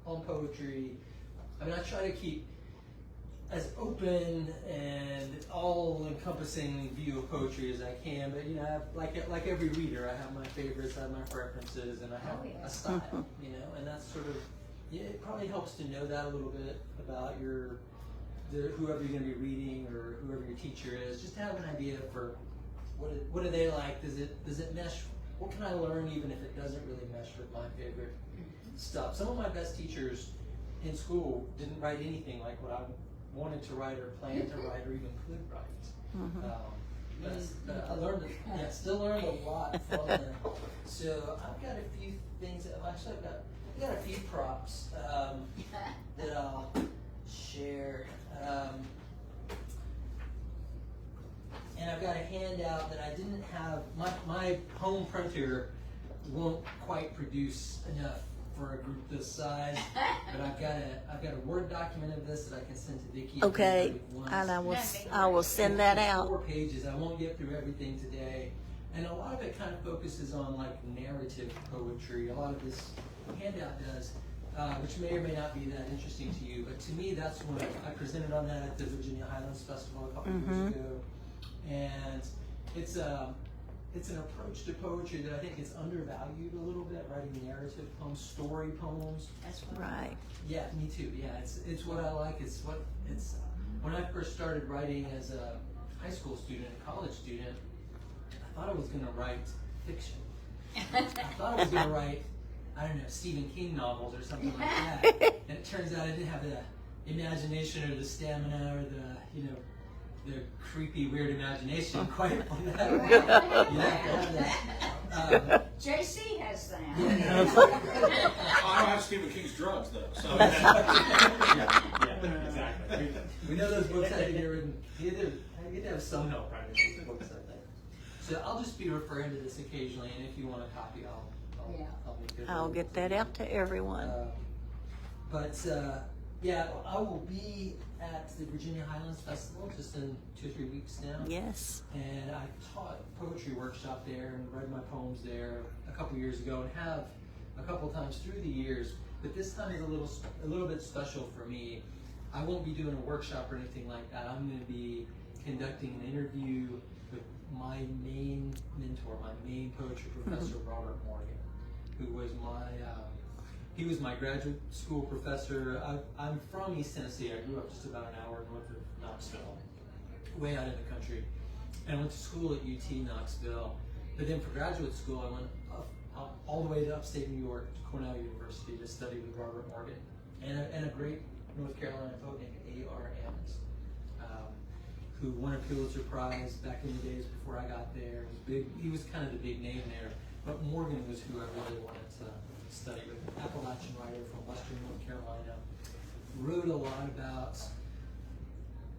on poetry. I mean, I try to keep as open and all-encompassing view of poetry as I can, but you know, I have, like every reader, I have my favorites, I have my preferences, and I have a style, you know, and that's sort of, yeah, it probably helps to know that a little bit about whoever you're going to be reading or whoever your teacher is, just to have an idea for what do they like, does it mesh, what can I learn even if it doesn't really mesh with my favorite stuff. Some of my best teachers in school didn't write anything like what I wanted to write or planned to write or even could write. But I learned, still learned a lot from them. So I've got a few things, actually I've got a few props that I'll share. And I've got a handout that I didn't have, my home printer won't quite produce enough for a group this size, but I've got a Word document of this that I can send to Vicki. Okay, and I will send that out. 4 pages. I won't get through everything today, and a lot of it kind of focuses on like narrative poetry. A lot of this handout does, which may or may not be that interesting to you, but to me that's when I presented on that at the Virginia Highlands Festival a couple years ago, and it's an approach to poetry that I think is undervalued a little bit, writing narrative poems, story poems. That's what Right. Yeah, me too. Yeah, it's what I like. When I first started writing as a high school student, a college student, I thought I was going to write fiction. I thought I was going to write, I don't know, Stephen King novels or something like that. And it turns out I didn't have the imagination or the stamina or the creepy, weird imagination quite for that. You have to have that. JC has that. I don't have Stephen King's drugs though, so exactly. We know those books had to get written. You get to have some help writing these books, I think. So I'll just be referring to this occasionally, and if you want a copy, I'll make it. I'll get that out to everyone. Yeah, I will be at the Virginia Highlands Festival just in 2 or 3 weeks now. Yes. And I taught poetry workshop there and read my poems there a couple years ago, and have a couple times through the years. But this time is a little bit special for me. I won't be doing a workshop or anything like that. I'm going to be conducting an interview with my main mentor, my main poetry professor, Robert Morgan, who was he was my graduate school professor. I'm from East Tennessee. I grew up just about an hour north of Knoxville, way out in the country. And I went to school at UT Knoxville. But then for graduate school, I went up all the way to upstate New York to Cornell University to study with Robert Morgan and a great North Carolina poet named A.R. Ammons, who won a Pulitzer Prize back in the days before I got there. He was kind of the big name there. But Morgan was who I really wanted to study with. Appalachian writer from Western North Carolina. Wrote a lot about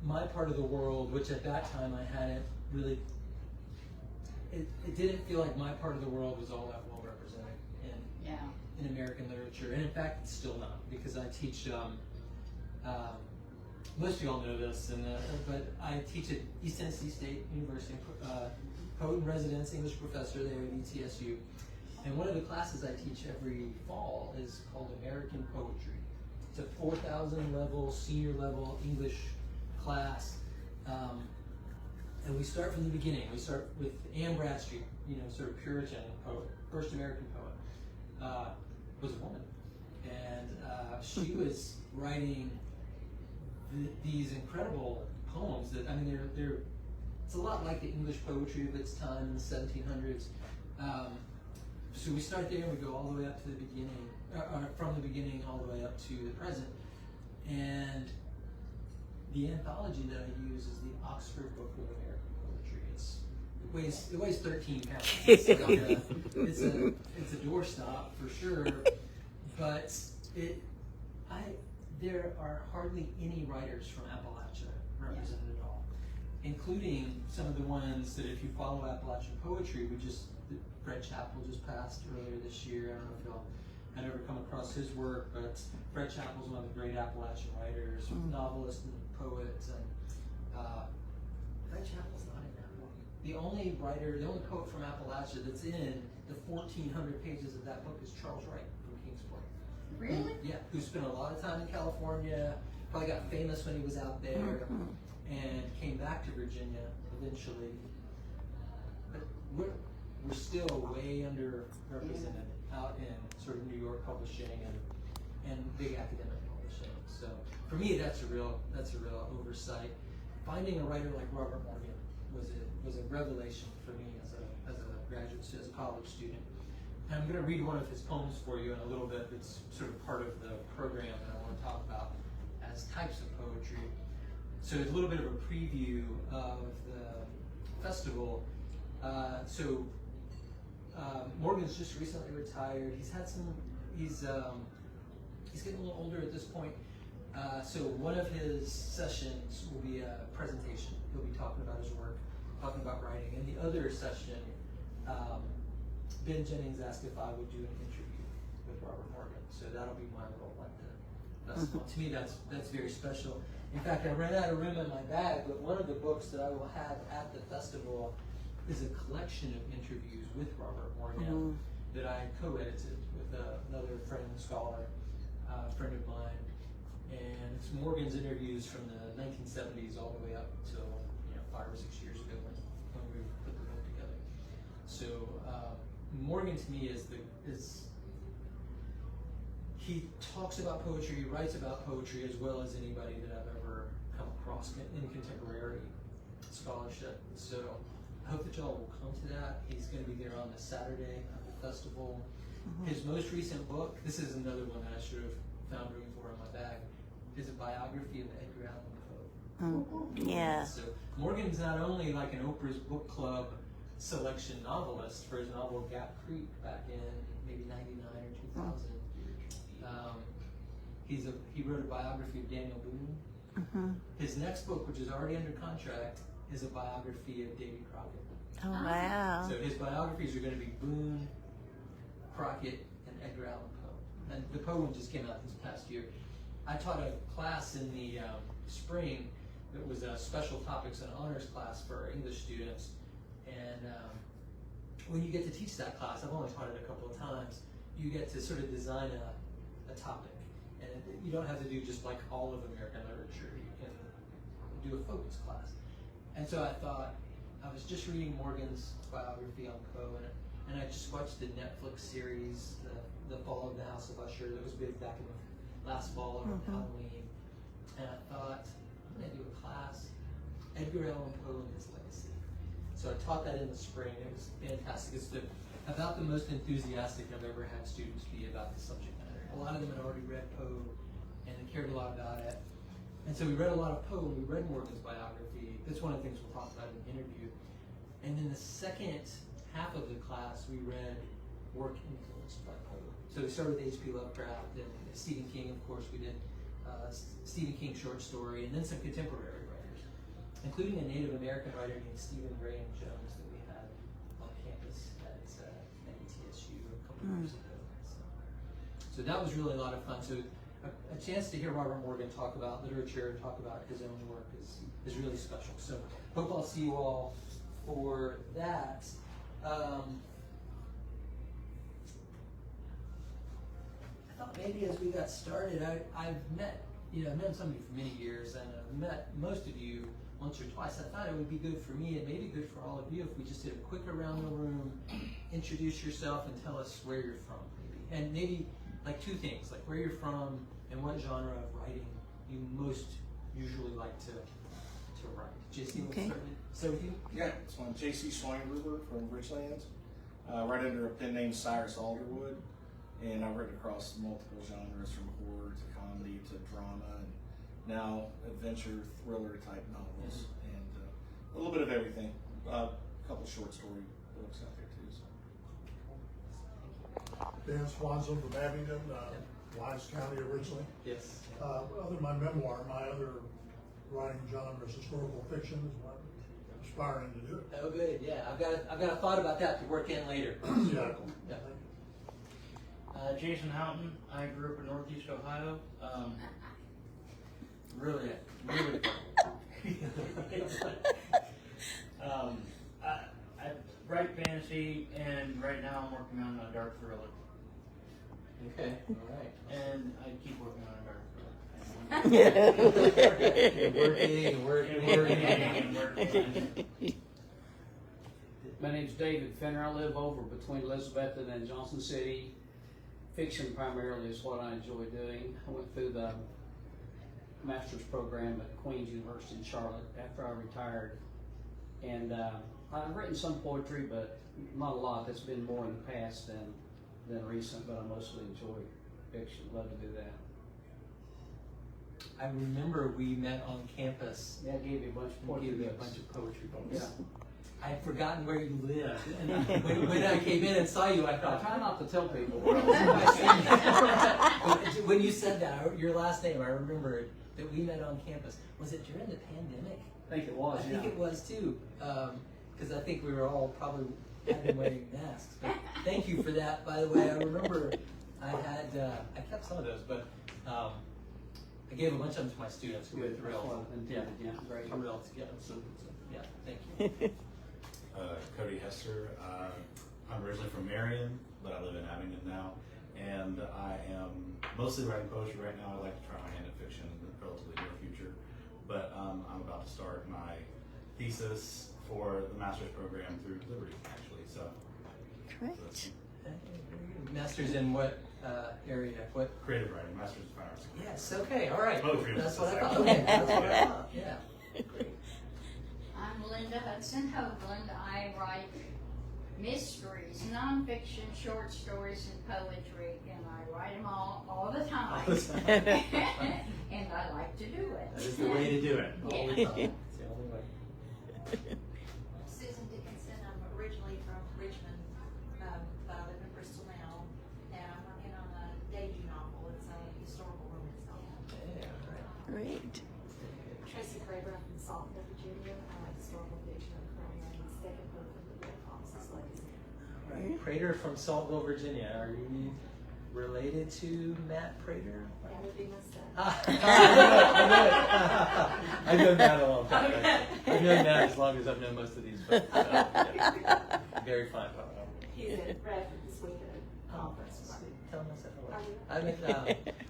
my part of the world, which at that time I hadn't really, it didn't feel like my part of the world was all that well represented in American literature. And in fact, it's still not, because I teach, most of you all know this, but I teach at East Tennessee State University, poet in residence, English professor there at ETSU. And one of the classes I teach every fall is called American Poetry. It's a 4,000 level, senior level English class. And we start from the beginning. We start with Anne Bradstreet, sort of Puritan poet, first American poet, was a woman. And she was writing these incredible poems that, it's a lot like the English poetry of its time in the 1700s. So we start there and we go all the way up to the beginning, from the beginning all the way up to the present. And the anthology that I use is the Oxford Book of American Poetry. It weighs 13 pounds. It's a doorstop for sure, but there are hardly any writers from Appalachia represented at all, including some of the ones that, if you follow Appalachian poetry, Fred Chappell just passed earlier this year. I don't know if y'all had ever come across his work, but Fred Chappell's one of the great Appalachian writers, novelist and poet, and Fred Chappell's not in that book. The only poet from Appalachia that's in the 1,400 pages of that book is Charles Wright from Kingsport. Really? Yeah, who spent a lot of time in California, probably got famous when he was out there, and came back to Virginia eventually. But we're still way underrepresented out in sort of New York publishing and big academic publishing. So for me, that's a real oversight. Finding a writer like Robert Morgan was a revelation for me as a graduate, as a college student. And I'm going to read one of his poems for you in a little bit. It's sort of part of the program that I want to talk about as types of poetry. So it's a little bit of a preview of the festival. Morgan's just recently retired. He's getting a little older at this point. So one of his sessions will be a presentation. He'll be talking about his work, talking about writing. And the other session, Ben Jennings asked if I would do an interview with Robert Morgan. So that'll be my role at the festival. To me, that's very special. In fact, I ran out of room in my bag, but one of the books that I will have at the festival is a collection of interviews with Robert Morgan that I co-edited with another friend, scholar, friend of mine. And it's Morgan's interviews from the 1970s all the way up till 5 or 6 years ago when we put the book together. So Morgan to me he talks about poetry, he writes about poetry as well as anybody that I've ever come across in contemporary scholarship. So I hope that y'all will come to that. He's going to be there on the Saturday of the festival. His most recent book, this is another one that I should have found room for in my bag, is a biography of Edgar Allan Poe. Yeah. So Morgan's not only like an Oprah's Book Club selection novelist for his novel Gap Creek back in maybe 99 or 2000. He wrote a biography of Daniel Boone. His next book, which is already under contract, is a biography of Davy Crockett. Oh, wow. So his biographies are going to be Boone, Crockett, and Edgar Allan Poe. And the Poe one just came out this past year. I taught a class in the spring that was a special topics and honors class for our English students. And when you get to teach that class, I've only taught it a couple of times, you get to sort of design a topic. And you don't have to do just like all of American literature. You can do a focus class. And so I thought, I was just reading Morgan's biography on Poe, and I just watched the Netflix series, The Fall of the House of Usher, that was big back in the last fall around Halloween. And I thought, I'm going to do a class, Edgar Allan Poe and his legacy. So I taught that in the spring. It was fantastic. It's about the most enthusiastic I've ever had students be about the subject matter. A lot of them had already read Poe, and they cared a lot about it. And so we read a lot of Poe, and we read Morgan's biography. That's one of the things we'll talk about in the interview. And then the second half of the class, we read work influenced by Poe. So we started with H.P. Lovecraft and Stephen King, of course. We did Stephen King short story, and then some contemporary writers, including a Native American writer named Stephen Graham Jones that we had on campus at ETSU a couple years ago. So that was really a lot of fun. So a chance to hear Robert Morgan talk about literature and talk about his own work is really special. So hope I'll see you all for that. I thought maybe as we got started, I've known some of you for many years, and I've met most of you once or twice. I thought it would be good for me and maybe good for all of you if we just did a quick around the room, introduce yourself and tell us where you're from, maybe. And maybe like two things, like where you're from and what genre of writing you most usually like to write. JC, Okay. we'll start with you. Yeah, so I'm J.C. Schweinruber from Bridgeland, right under a pen name Cyrus Alderwood, and I've written across multiple genres from horror to comedy to drama, and now adventure, thriller type novels, and a little bit of everything. A couple short story books out there too. So. Dan Swanson from Abingdon, Wise County originally. Yes. Other than my memoir, my other writing genre is historical fiction, is what I'm aspiring to do. Oh, good. Yeah, I've got a thought about that to work in later. Yeah. Yeah. Jason Houghton. I grew up in Northeast Ohio. Really. I write fantasy, and right now I'm working on a dark thriller. Okay. All right. And I keep working Working. My name's David Fenner. I live over between Elizabethton and Johnson City. Fiction primarily is what I enjoy doing. I went through the master's program at Queen's University in Charlotte after I retired. And I've written some poetry, but not a lot. That's been more in the past than recent, but I mostly enjoy fiction. Love to do that. I remember we met on campus. Yeah, I gave you a bunch of I poetry gave you a books. bunch of poetry books. Yeah. I had forgotten where you lived. And when I came in and saw you, I I thought, try not to tell people. when you said that, your last name, I remember that we met on campus. Was it during the pandemic? I think it was, I think it was too, because I think we were all probably had been wearing masks. But thank you for that, by the way. I remember I kept some of those, but I gave a bunch of them to my students who were Good. thrilled. Yeah, great. Thrilled to get them. So yeah, thank you. Cody Hester. I'm originally from Marion, but I live in Abingdon now. And I am mostly writing poetry right now. I'd like to try my hand at fiction in the relatively near future. But I'm about to start my thesis for the master's program through Liberty, actually. So Great. Masters in what area? What? creative writing, master's in fine arts. Yes. Okay. All right. Poetry was That's the what I thought. second. Okay. That's what I thought. Yeah. Great. I'm Linda Hudson Hoagland. I write mysteries, nonfiction, short stories, and poetry, and I write them all the time. And I like to do it. That is the way to do it. All the Yeah. time. It's the only way. Susan Dickinson. I'm originally from Richmond, but I live in Bristol now, and I'm working on a debut novel. It's a historical romance novel. Yeah. Right. Great. Tracy Craver from Saltville, Virginia. I write historical fiction. I'm currently writing the second book of the Bill Thomas's Legacy. Right. Prater from Saltville, Virginia. Are you related to Matt Prater? That would be my son. I've known Matt a long time. I've known Matt as long as I've known most of these folks. So, yeah. Very fine fellow. He's at Bradford this week at a conference. Tell him I said hello. I mean,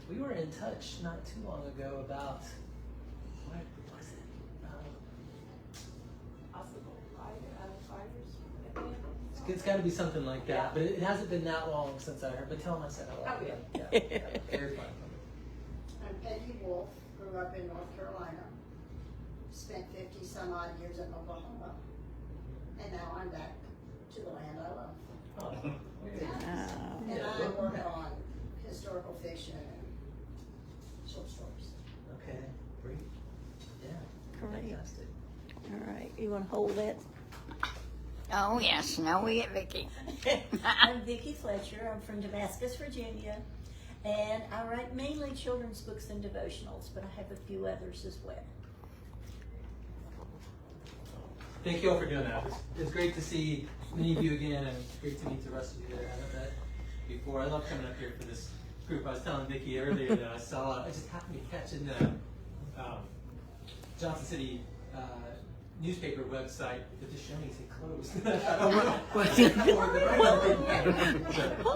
we were in touch not too long ago about, what was it? Possible fighters. It's got to be something like that, but it hasn't been that long since I heard. But tell him I said hello. Oh, yeah. Yeah. Very fine. I'm Peggy Wolf, grew up in North Carolina, spent 50 some odd years in Oklahoma, and now I'm back to the land I love. Oh, And I work on historical fiction and short stories. okay, great. Yeah, Great. fantastic. All right. You want to hold that? Oh, yes. Now we get Vicky. I'm Vicki Fletcher. I'm from Damascus, Virginia, and I write mainly children's books and devotionals, but I have a few others as well. Thank you all for doing that. It's great to see many of you again, and it's great to meet the rest of you that I haven't met before. I love coming up here for this group. I was telling Vicki earlier that I just happened to catch in the Johnson City newspaper website that the Shoney's had closed. I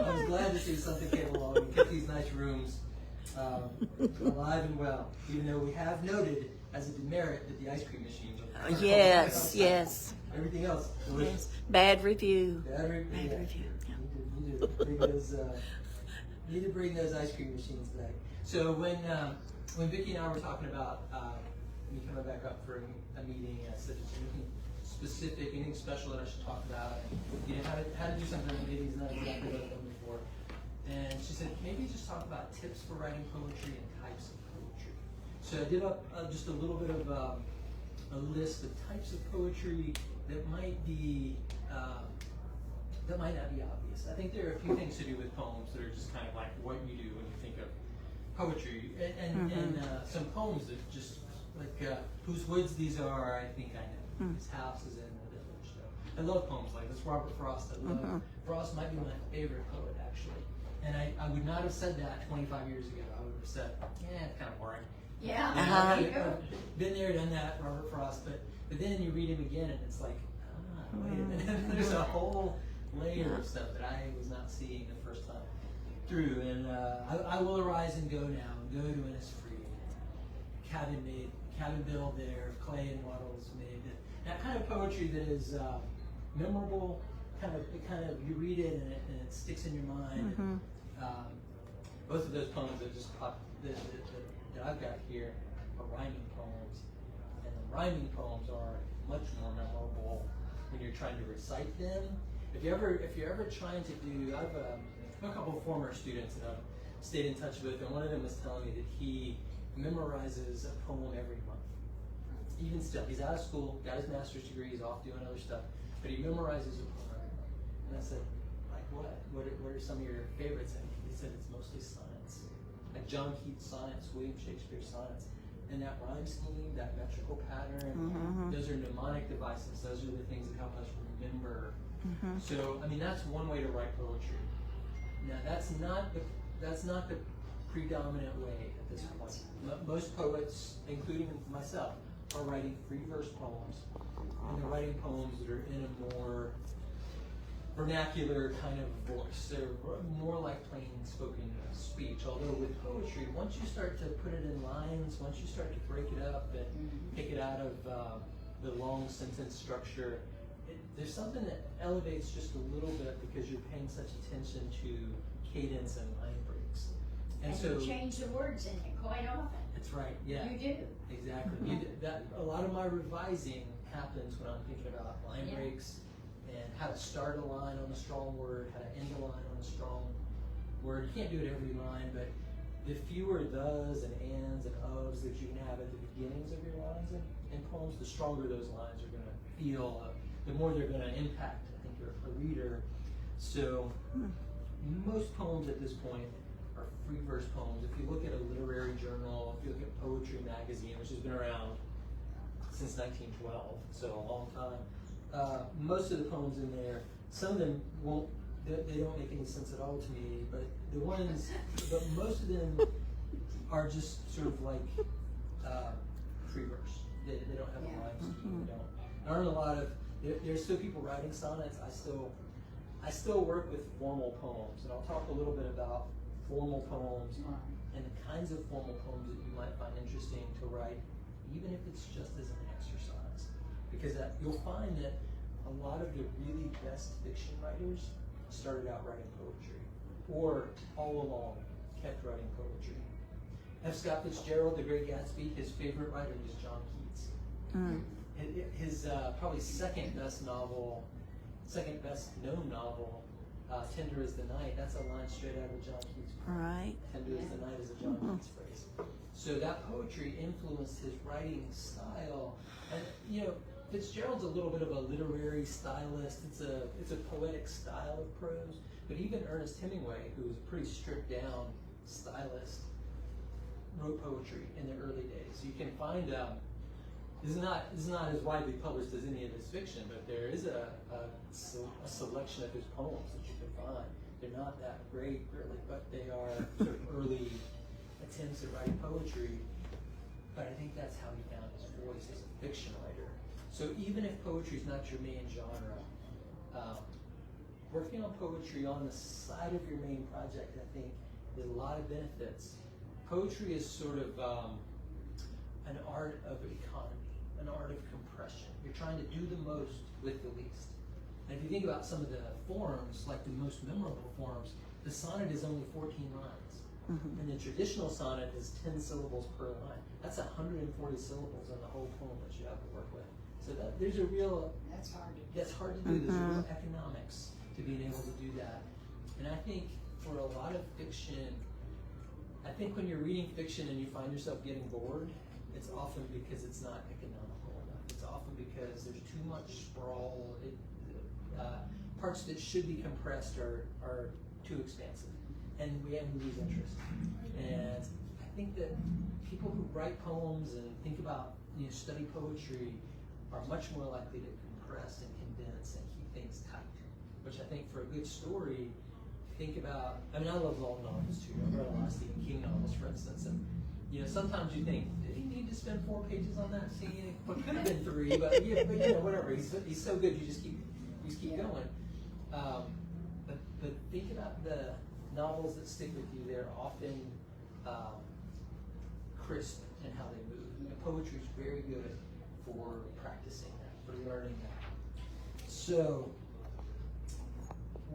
was glad to see something came along and kept these nice rooms alive and well, even though we have noted as a demerit that the ice cream machine was Yes, yes. everything else delicious. Yes. Bad review. Bad review. Need to bring those ice cream machines back. So when Vicki and I were talking about me coming back up for a meeting, I said, "Is there anything specific, anything special that I should talk about? And, you know, how to do something that maybe is not exactly what I've done before." And she said, maybe just talk about tips for writing poetry and types of poetry. So I did up just a little bit of a list of types of poetry that might be that might not be obvious. I think there are a few things to do with poems that are just kind of like what you do when you think of poetry, and some poems that just like Whose Woods These Are, I think I know. His House is in the Village. So I love poems like this. Robert Frost, I love. Frost might be my favorite poet, actually. And I would not have said that 25 years ago. I would have said, yeah, it's kind of boring. Yeah. Been there, done that, Robert Frost. But then you read him again, and it's like, wait a minute. There's a whole layer of stuff that I was not seeing the first time through. And I will arise and go now, and go to Innisfree. cabin build there, clay and wattles made. That kind of poetry that is memorable, kind of you read it and it sticks in your mind. Mhm. Both of those poems that just popped that I've got here are rhyming poems, and the rhyming poems are much more memorable when you're trying to recite them. If you're ever trying to do, I've a couple of former students that I've stayed in touch with, and one of them was telling me that he memorizes a poem every month. Even still, he's out of school, got his master's degree, he's off doing other stuff, but he memorizes a poem every month. And I said, like what? What are some of your favorites? And he said it's mostly sonnets, like John Keats sonnets, William Shakespeare sonnets. And that rhyme scheme, that metrical pattern, those are mnemonic devices. Those are the things that help us remember. So, I mean, that's one way to write poetry. Now, that's not the predominant way at this point. Most poets, including myself, are writing free verse poems, and they're writing poems that are in a more vernacular kind of voice. They're more like plain spoken speech. Although with poetry, once you start to put it in lines, once you start to break it up and take it out of the long sentence structure, there's something that elevates just a little bit because you're paying such attention to cadence and line breaks. And so you change the words in it quite often. that's right, yeah. You do. Exactly. A lot of my revising happens when I'm thinking about line breaks and how to start a line on a strong word, how to end a line on a strong word. You can't do it every line, but the fewer thes and ands and ofs that you can have at the beginnings of your lines in poems, the stronger those lines are going to feel, the more they're going to impact, I think, a reader. So most poems at this point are free verse poems. If you look at a literary journal, if you look at Poetry Magazine, which has been around since 1912, so a long time, most of the poems in there, some of them they don't make any sense at all to me, but most of them are just sort of like free verse. They don't have a rhyme scheme. They don't. There aren't a lot of. There's still people writing sonnets. I still work with formal poems, and I'll talk a little bit about formal poems and the kinds of formal poems that you might find interesting to write, even if it's just as an exercise. Because you'll find that a lot of the really best fiction writers started out writing poetry, or all along kept writing poetry. F. Scott Fitzgerald, The Great Gatsby, his favorite writer was John Keats. His probably second best known novel, Tender as the Night, that's a line straight out of John Keats' poem. Right. Tender as the Night is a John Keats phrase. So that poetry influenced his writing style. And, Fitzgerald's a little bit of a literary stylist. It's a poetic style of prose. But even Ernest Hemingway, who was a pretty stripped down stylist, wrote poetry in the early days. You can find this is not as widely published as any of his fiction, but there is a selection of his poems that you can find. They're not that great, really, but they are sort of early attempts at writing poetry. But I think that's how he found his voice as a fiction writer. So even if poetry is not your main genre, working on poetry on the side of your main project, I think, there's a lot of benefits. Poetry is sort of an art of economy, an art of compression. You're trying to do the most with the least. And if you think about some of the forms, like the most memorable forms, the sonnet is only 14 lines. And the traditional sonnet is 10 syllables per line. That's 140 syllables in the whole poem that you have to work with. So there's a real... That's hard to do. That's hard to do. There's a real economics to being able to do that. And I think for a lot of fiction, I think when you're reading fiction and you find yourself getting bored, it's often because it's not economical enough. It's often because there's too much sprawl. Parts that should be compressed are too expansive. And we lose interest. And I think that people who write poems and think about, study poetry are much more likely to compress and condense and keep things tight. Which I think for a good story, think about, I love long novels too. I've read a lot of Stephen King novels, for instance, and sometimes you think, did he need to spend 4 pages on that scene? Well, it could have been 3, but whatever. He's so good, you just keep going. But think about the novels that stick with you. They're often crisp in how they move. poetry is very good for practicing that, for learning that. So,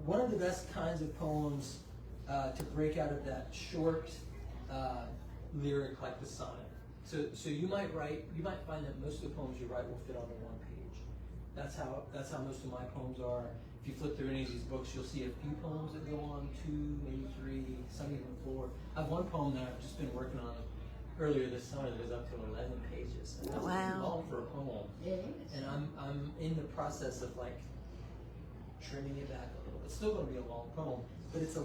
one of the best kinds of poems to break out of that short lyric like the sonnet. So you might find that most of the poems you write will fit on the one page. That's how most of my poems are. If you flip through any of these books, you'll see a few poems that go on 2, maybe 3, some even 4. I have one poem that I've just been working on earlier this summer that goes up to 11 pages. And that's Wow. long for a poem. It is. And I'm in the process of like trimming it back a little. It's still going to be a long poem, but it's a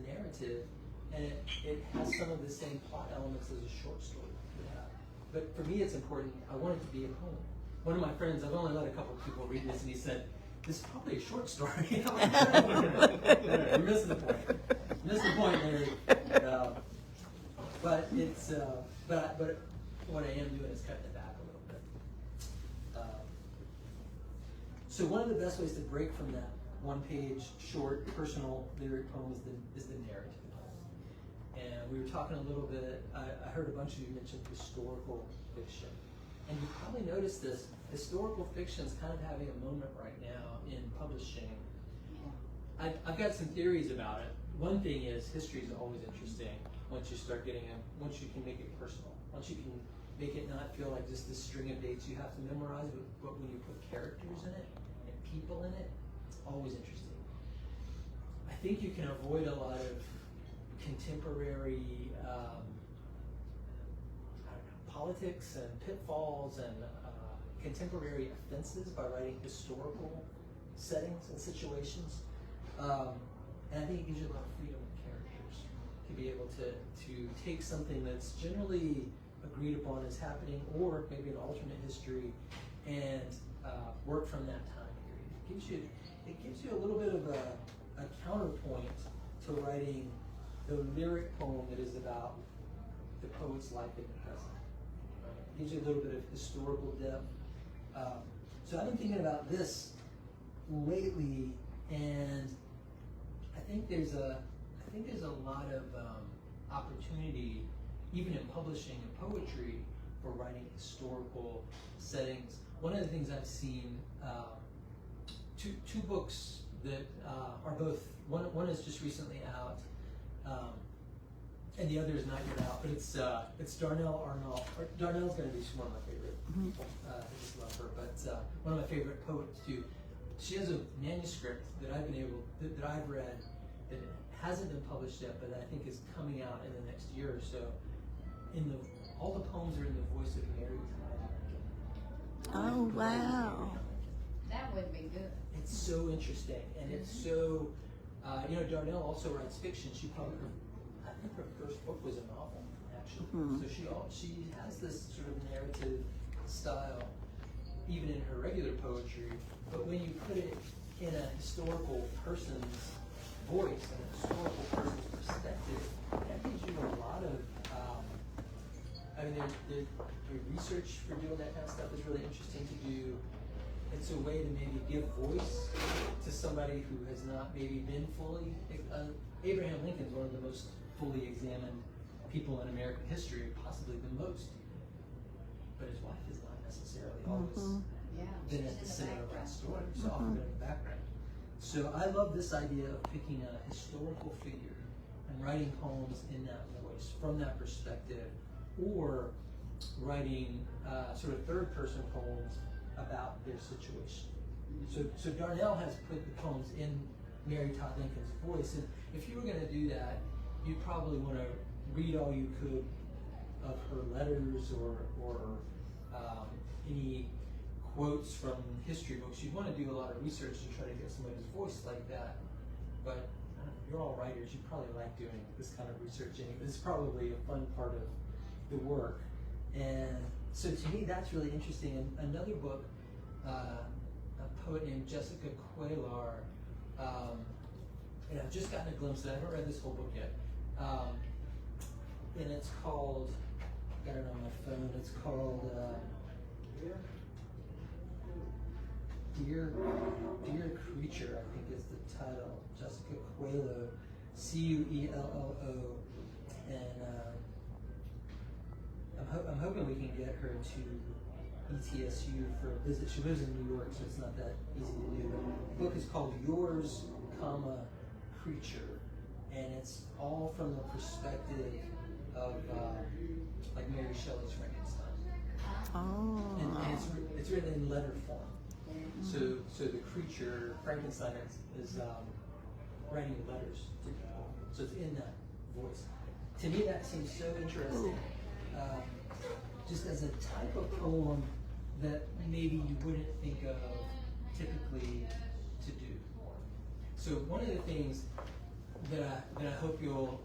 narrative, and it has some of the same plot elements as a short story would have. But for me, it's important. I want it to be a poem. One of my friends, I've only let a couple of people read this, and he said, "This is probably a short story." You're missing the point. Missing the point, Larry. But it's but what I am doing is cutting it back a little bit. So one of the best ways to break from that one-page, short, personal lyric poem is the narrative poem. And we were talking a little bit. I heard a bunch of you mention historical fiction, and you probably noticed this. Historical fiction is kind of having a moment right now in publishing. I've got some theories about it. One thing is history is always interesting once you start once you can make it personal. Once you can make it not feel like just this string of dates you have to memorize, but when you put characters in it and people in it, it's always interesting. I think you can avoid a lot of contemporary politics and pitfalls and contemporary offenses by writing historical settings and situations. And I think it gives you a lot of freedom with characters to be able to take something that's generally agreed upon as happening, or maybe an alternate history, and work from that time period. It gives you a little bit of a counterpoint to writing the lyric poem that is about the poet's life in the present. It gives you a little bit of historical depth. So I've been thinking about this lately, and I think there's a lot of opportunity, even in publishing and poetry, for writing historical settings. One of the things I've seen, two books that are both, one is just recently out, and the other is not yet out, but it's Darnell Arnold. Darnell's going to be one of my favorite people. I just love her, but one of my favorite poets too. She has a manuscript that I've read that hasn't been published yet, but I think is coming out in the next year or so. All the poems are in the voice of Mary Todd Lincoln. Oh, wow. That would be good. It's so interesting, and it's so, Darnell also writes fiction. I think her first book was a novel, actually. So she has this sort of narrative style, even in her regular poetry, but when you put it in a historical person's voice and a historical person's perspective, that gives you a lot of, the research for doing that kind of stuff is really interesting to do. It's a way to maybe give voice to somebody who has not maybe been fully, Abraham Lincoln is one of the most fully examined people in American history, possibly the most, but his wife is not necessarily always been at the center of that story, so often been in the background. So I love this idea of picking a historical figure and writing poems in that voice, from that perspective, or writing sort of third-person poems about their situation. So Darnell has put the poems in Mary Todd Lincoln's voice, and if you were going to do that, you'd probably want to read all you could of her letters or any quotes from history books. You'd want to do a lot of research to try to get somebody's voice like that. But you're all writers. You probably like doing this kind of research anyway. It's probably a fun part of the work. And so to me, that's really interesting. And another book, a poet named Jessica Cuellar, and I've just gotten a glimpse of it. I haven't read this whole book yet. And it's called, I've got it on my phone, it's called Dear Creature, I think is the title. Jessica Cuello, Cuello, and I'm hoping we can get her to ETSU for a visit. She lives in New York, so it's not that easy to do. The book is called Yours, Creature, and it's all from the perspective of like Mary Shelley's Frankenstein. Oh. And it's written in letter form. So the creature, Frankenstein, is writing letters to people. So it's in that voice. To me, that seems so interesting. Just as a type of poem that maybe you wouldn't think of typically to do. So one of the things that I hope you'll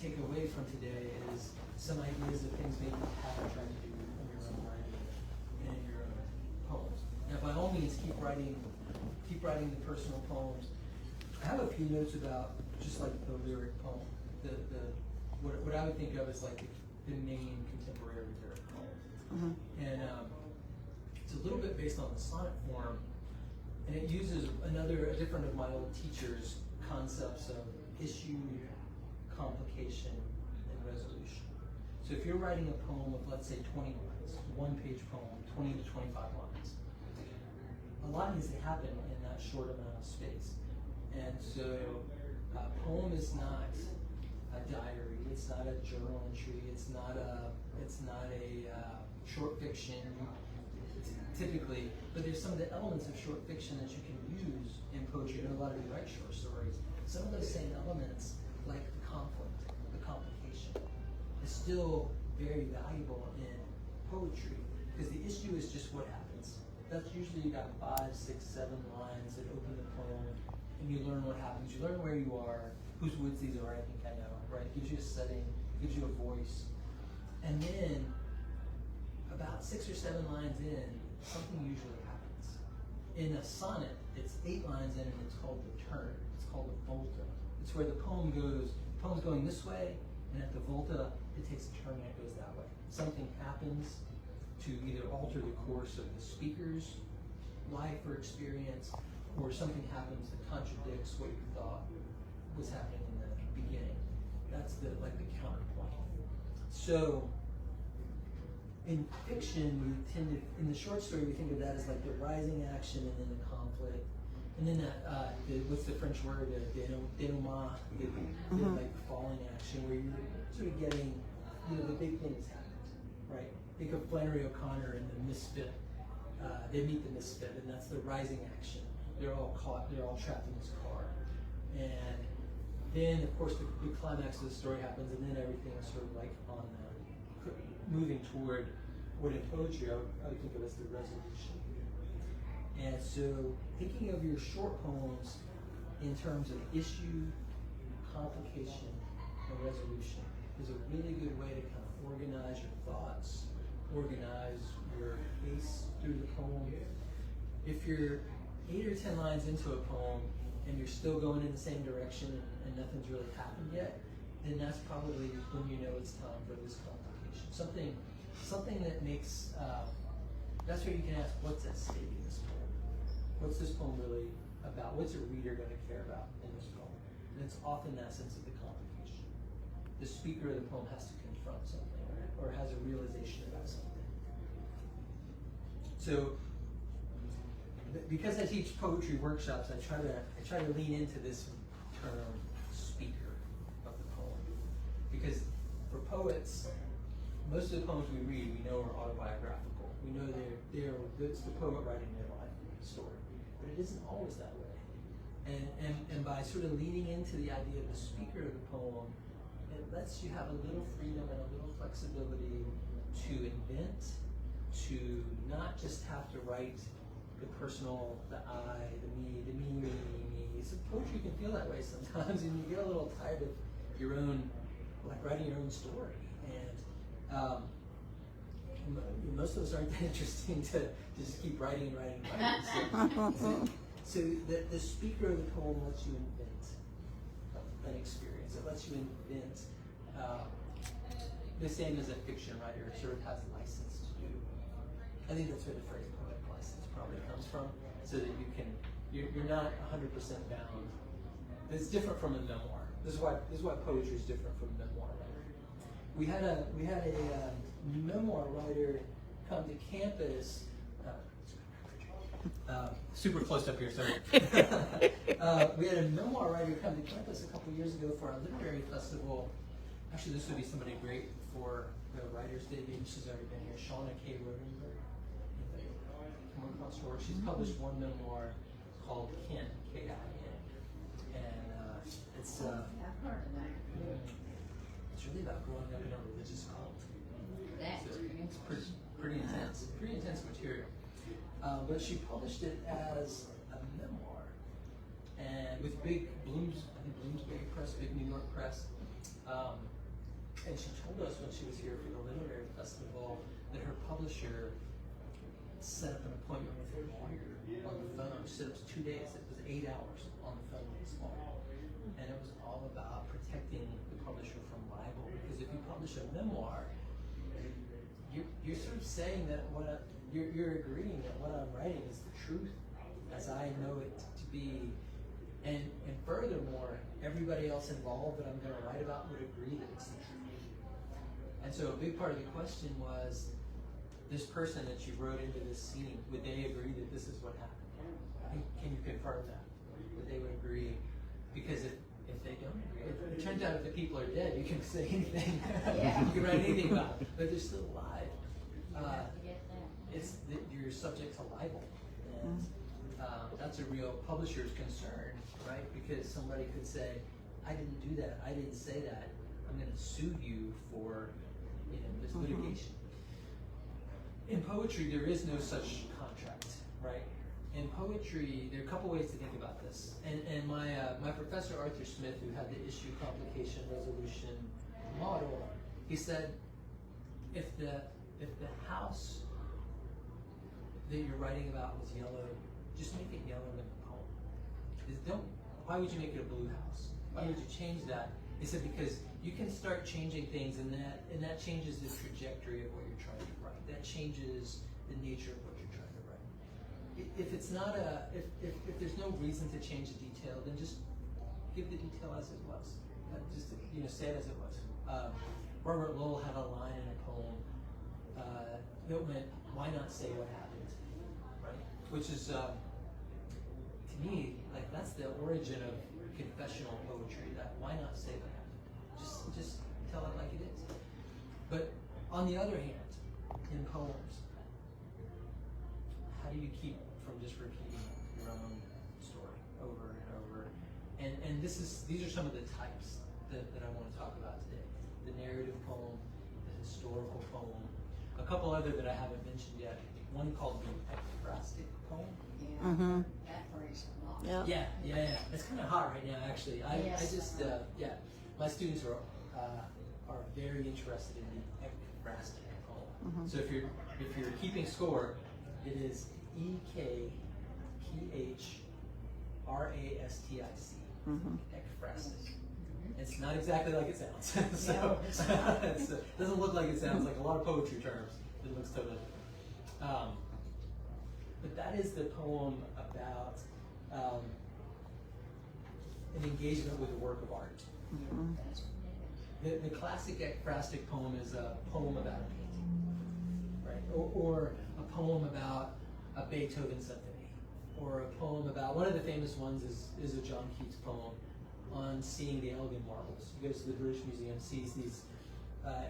take away from today is some ideas of things maybe you haven't tried to do in your own writing and in your own poems. Now, by all means, keep writing the personal poems. I have a few notes about just like the lyric poem, what I would think of as like the main contemporary lyric poem. And it's a little bit based on the sonnet form, and it uses a different of my old teachers' concepts of issue, complication, and resolution. So if you're writing a poem of, let's say, 20 lines, one-page poem, 20 to 25 lines, a lot needs to happen in that short amount of space. And so a poem is not a diary, it's not a journal entry, it's not a short fiction, typically, but there's some of the elements of short fiction that you can use in poetry. And a lot of you write short stories. Some of those same elements, like the conflict, the complication, is still very valuable in poetry, because the issue is just what happens. That's usually you got 5, 6, 7 lines that open the poem, and you learn what happens. You learn where you are, whose woods these are, I think I know, right? It gives you a setting, gives you a voice. And then, about 6 or 7 lines in, something usually happens. In a sonnet, it's 8 lines in, and it's called the turn. It's called the volta. It's where the poem's going this way, and at the volta, it takes a turn and it goes that way. Something happens to either alter the course of the speaker's life or experience, or something happens that contradicts what you thought was happening in the beginning. That's the counterpoint. So in fiction, in the short story, we think of that as like the rising action and then the conflict. And then what's the French word? Denouement, like falling action, where you're sort of getting, the big thing has happened, right? Think of Flannery O'Connor and the misfit. They meet the misfit, and that's the rising action. They're all caught, they're all trapped in this car. And then, of course, the climax of the story happens, and then everything is sort of like on moving toward what in poetry I would think of as the resolution. And so thinking of your short poems in terms of issue, complication, and resolution is a really good way to kind of organize your thoughts, organize your pace through the poem. If you're 8 or 10 lines into a poem and you're still going in the same direction and nothing's really happened yet, then that's probably when you know it's time for this complication. Something that makes, that's where you can ask, what's at stake in this poem? What's this poem really about? What's a reader going to care about in this poem? And it's often that sense of the complication. The speaker of the poem has to confront something, or has a realization about something. So, because I teach poetry workshops, I try to lean into this term, speaker of the poem. Because for poets, most of the poems we read, we know are autobiographical. We know it's the poet writing their life story. But it isn't always that way. And by sort of leaning into the idea of the speaker of the poem, it lets you have a little freedom and a little flexibility to invent, to not just have to write the personal, the I, the me. So poetry can feel that way sometimes, and you get a little tired of your own, like writing your own story. And most of us aren't that interesting to just keep writing. So the speaker of the poem lets you invent an experience. It lets you invent the same as a fiction writer sort of has license to do. I think that's where the phrase poetic license probably comes from, so that you're not 100% bound. It's different from a memoir. This is why poetry is different from a memoir writer. we had a memoir writer come to campus. Super close up here, sorry. We had a memoir writer come to campus a couple years ago for our literary festival. Actually, this would be somebody great for the Writers' Day. Maybe she's already been here. Shauna K. Rodenberg. Come across her work. She's published one memoir called Kin, K-I-N. And it's I've heard of that. it's really about growing up in a religious cult. That's So it's pretty intense material. But she published it as a memoir, and with big Bloomsbury Press, big New York press. And she told us when she was here for the literary festival that her publisher set up an appointment with her lawyer on the phone. She said it was 2 days. It was 8 hours on the phone with this lawyer, and it was all about protecting the publisher from libel. Because if you publish a memoir, you're sort of saying that you're agreeing that what I'm writing is the truth as I know it to be, and furthermore, everybody else involved that I'm going to write about would agree that it's the truth. And so a big part of the question was, this person that you wrote into this scene, would they agree that this is what happened? Can you confirm that? Would they would agree? Because if they don't agree, it turns out if the people are dead, you can say anything. Yeah. You can write anything about it, but they're still alive. Get that. It's that you're subject to libel, and that's a real publisher's concern, right? Because somebody could say, "I didn't do that. I didn't say that. I'm going to sue you for, this litigation." In poetry, there is no such contract, right? In poetry, there are a couple ways to think about this. And my professor Arthur Smith, who had the issue complication resolution model, he said, if the house that you're writing about was yellow, just make it yellow in the poem. Why would you make it a blue house? Why would you change that? He said because you can start changing things, and that changes the trajectory of what you're trying to write. That changes the nature of what you're trying to write. If it's not if there's no reason to change the detail, then just give the detail as it was. Just say it as it was. Robert Lowell had a line in a poem that went, "Why not say what happened?" Right? Which is to me, like, that's the origin of confessional poetry. That why not say what happened? Just tell it like it is. But on the other hand, in poems, how do you keep from just repeating your own story over and over? And these are some of the types that I want to talk about today. The narrative poem, the historical poem, a couple other that I haven't mentioned yet. One called the ekphrastic poem. Yeah. That phrase a lot. Yep. Yeah. It's kind of hot right now, actually. My students are very interested in the ekphrastic poem. So if you're keeping score, it is EKPHRASTIC. Ekphrastic. It's not exactly like it sounds. So it doesn't look like it sounds, like a lot of poetry terms. It looks totally different. But that is the poem about an engagement with a work of art. The classic ekphrastic poem is a poem about a painting, right? Or a poem about a Beethoven symphony, or a poem about, one of the famous ones is a John Keats poem on seeing the Elgin marbles. He goes to the British Museum, sees these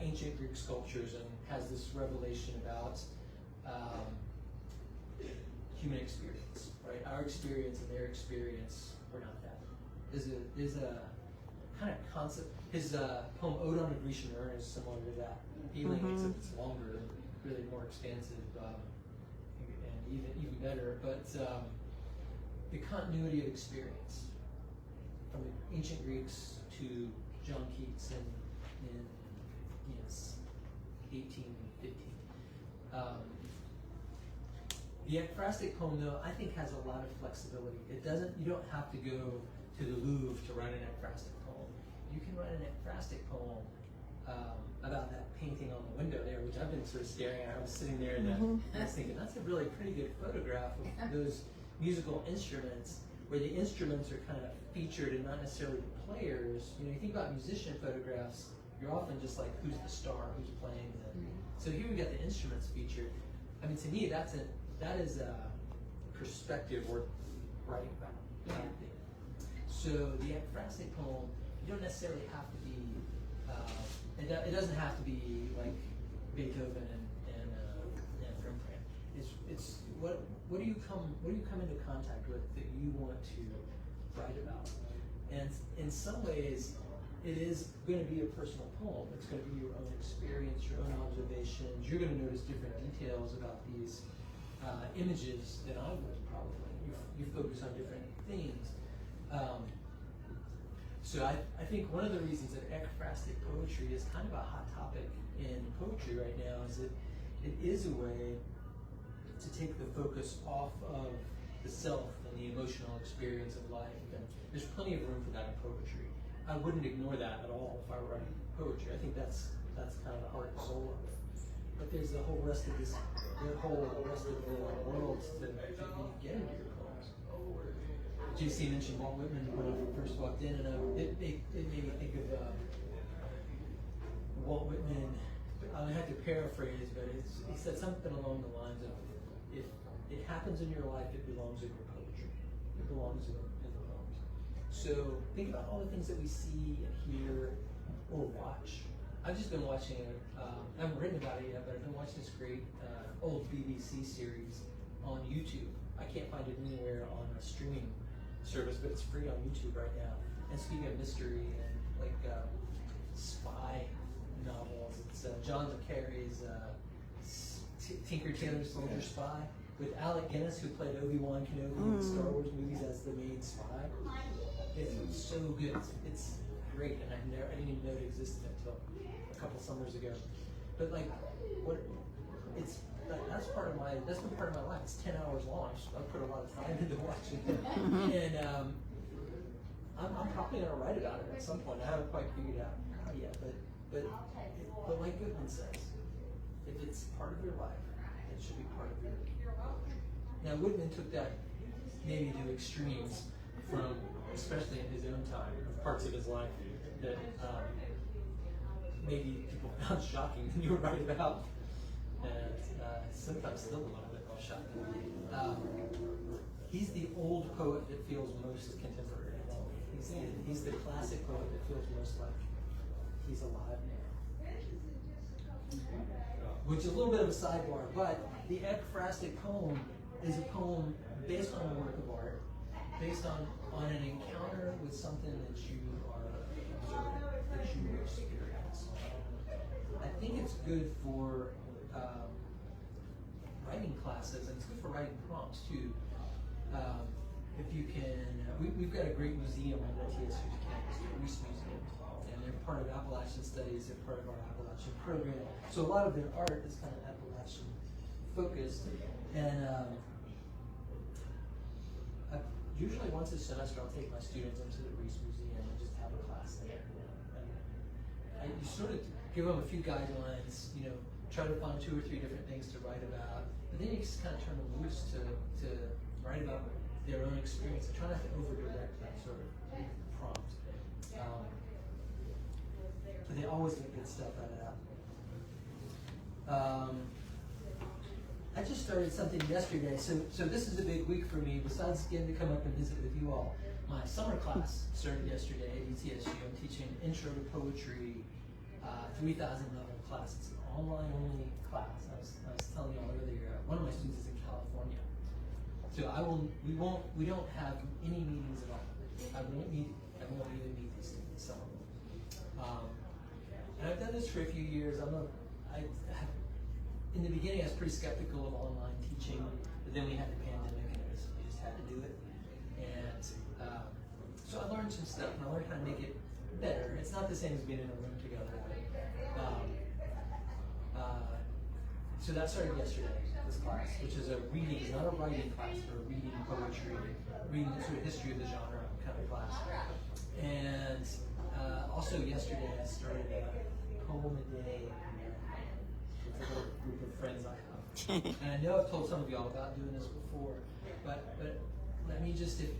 ancient Greek sculptures, and has this revelation about human experience, right? Our experience and their experience were not that. There's a kind of concept. His poem Ode on a Grecian Urn is similar to that feeling, except it's longer and really more expansive, and even better. But the continuity of experience from the ancient Greeks to John Keats in 1850. The ekphrastic poem, though, I think has a lot of flexibility. You don't have to go to the Louvre to write an ekphrastic poem. You can write an ekphrastic poem about that painting on the window there, which I've been sort of staring at. I was sitting there and I was thinking, that's a really pretty good photograph of those musical instruments, where the instruments are kind of featured and not necessarily the players. You think about musician photographs, you're often just like, who's the star, who's playing the. So here we got the instruments featured. I mean, to me, that is a perspective worth writing about. I think. So the ekphrastic poem, you don't necessarily have to be. It doesn't have to be like Beethoven and Rembrandt. It's what do you come into contact with that you want to write about? And in some ways, it is going to be a personal poem. It's going to be your own experience, your own observations. You're going to notice different details about these images than I would probably. You focus on different things. So I think one of the reasons that ekphrastic poetry is kind of a hot topic in poetry right now is that it is a way to take the focus off of the self and the emotional experience of life. And there's plenty of room for that in poetry. I wouldn't ignore that at all if I were writing poetry. I think that's kind of the heart and soul of it. But there's the whole rest of the world to get into your poems. JC mentioned Walt Whitman when I first walked in, and it made me think of Walt Whitman. I have to paraphrase, but he said something along the lines of, if it happens in your life, it belongs in your poetry. It belongs in the poems. So think about all the things that we see and hear or watch. I've just been watching I haven't written about it yet, but I've been watching this great old BBC series on YouTube. I can't find it anywhere on a streaming service, but it's free on YouTube right now. And speaking of mystery and like spy novels, it's John le Carré's Tinker Tailor Soldier Spy with Alec Guinness, who played Obi-Wan Kenobi in the Star Wars movies as the main spy. It's so good. It's great, and I didn't even know it existed until a couple summers ago. But like, that's been part of my life. It's 10 hours long. I put a lot of time into watching it, and I'm probably gonna write about it at some point. I haven't quite figured out how yet, but like Goodman says, if it's part of your life, it should be part of your poetry. Now Whitman took that maybe to extremes from, especially in his own time, of parts of his life that maybe people found shocking when you would write about, and sometimes still a little bit more shocking. He's the old poet that feels most contemporary. He's the classic poet that feels most like he's alive now. Which is a little bit of a sidebar, but the ekphrastic poem is a poem based on a work of art, based on an encounter with something that you are observing, that you experience. I think it's good for writing classes, and it's good for writing prompts too. If you can, we've got a great museum on the TSU's campus, the Reese Museum, and they're part of Appalachian Studies, they're part of our Appalachian program. So a lot of their art is kind of Appalachian focused, and usually once a semester I'll take my students into the Reese Museum and just have a class there. And you sort of give them a few guidelines, try to find 2 or 3 different things to write about, but then you just kind of turn them loose to write about their own experience. I try not to over-direct that sort of prompt. But they always get good stuff out of that. I just started something yesterday, so this is a big week for me. Besides getting to come up and visit with you all, my summer class started yesterday at ETSU. I'm teaching Intro to Poetry, 3,000 level class. It's an online-only class. I was telling you all earlier. One of my students is in California, so we don't have any meetings at all. I won't even meet these students. Some of them. And I've done this for a few years. In the beginning, I was pretty skeptical of online teaching, but then we had the pandemic, and we just had to do it. And so I learned some stuff, and I learned how to make it better. It's not the same as being in a room together. So that started yesterday, this class, which is a reading, it's not a writing class, but a reading poetry, reading the sort of history of the genre kind of class. And also yesterday, I started a poem a day with a little group of friends I have. And I know I've told some of y'all about doing this before, but let me just, if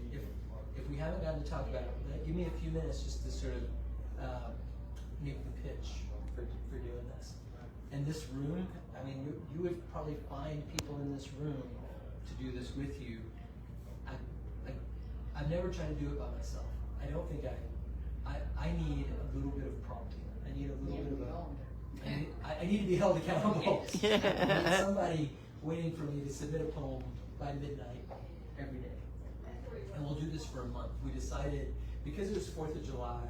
we haven't gotten to talk about it, give me a few minutes just to sort of make the pitch for doing this. And this room, I mean, you would probably find people in this room to do this with you. I've never tried to do it by myself. I don't think I need a little bit of prompting. I need a little bit of I need to be held accountable. I need somebody waiting for me to submit a poem by midnight every day. And we'll do this for a month. We decided, because it was 4th of July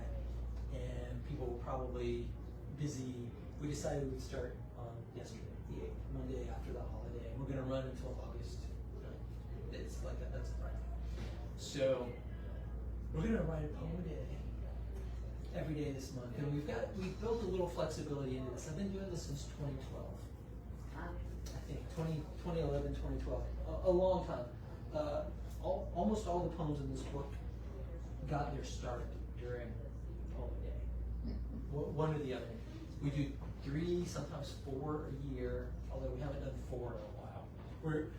and people were probably busy, we decided we'd start on yesterday, the 8th, Monday after the holiday. And we're going to run until August 9th. It's like that, that's a Friday. So we're going to write a poem a day every day this month. And we've built a little flexibility into this. I've been doing this since 2012. I think 2011, 2012, a long time. Almost all the poems in this book got their start during Poem Day. One or the other. We do 3, sometimes 4 a year, although we haven't done 4 in a while.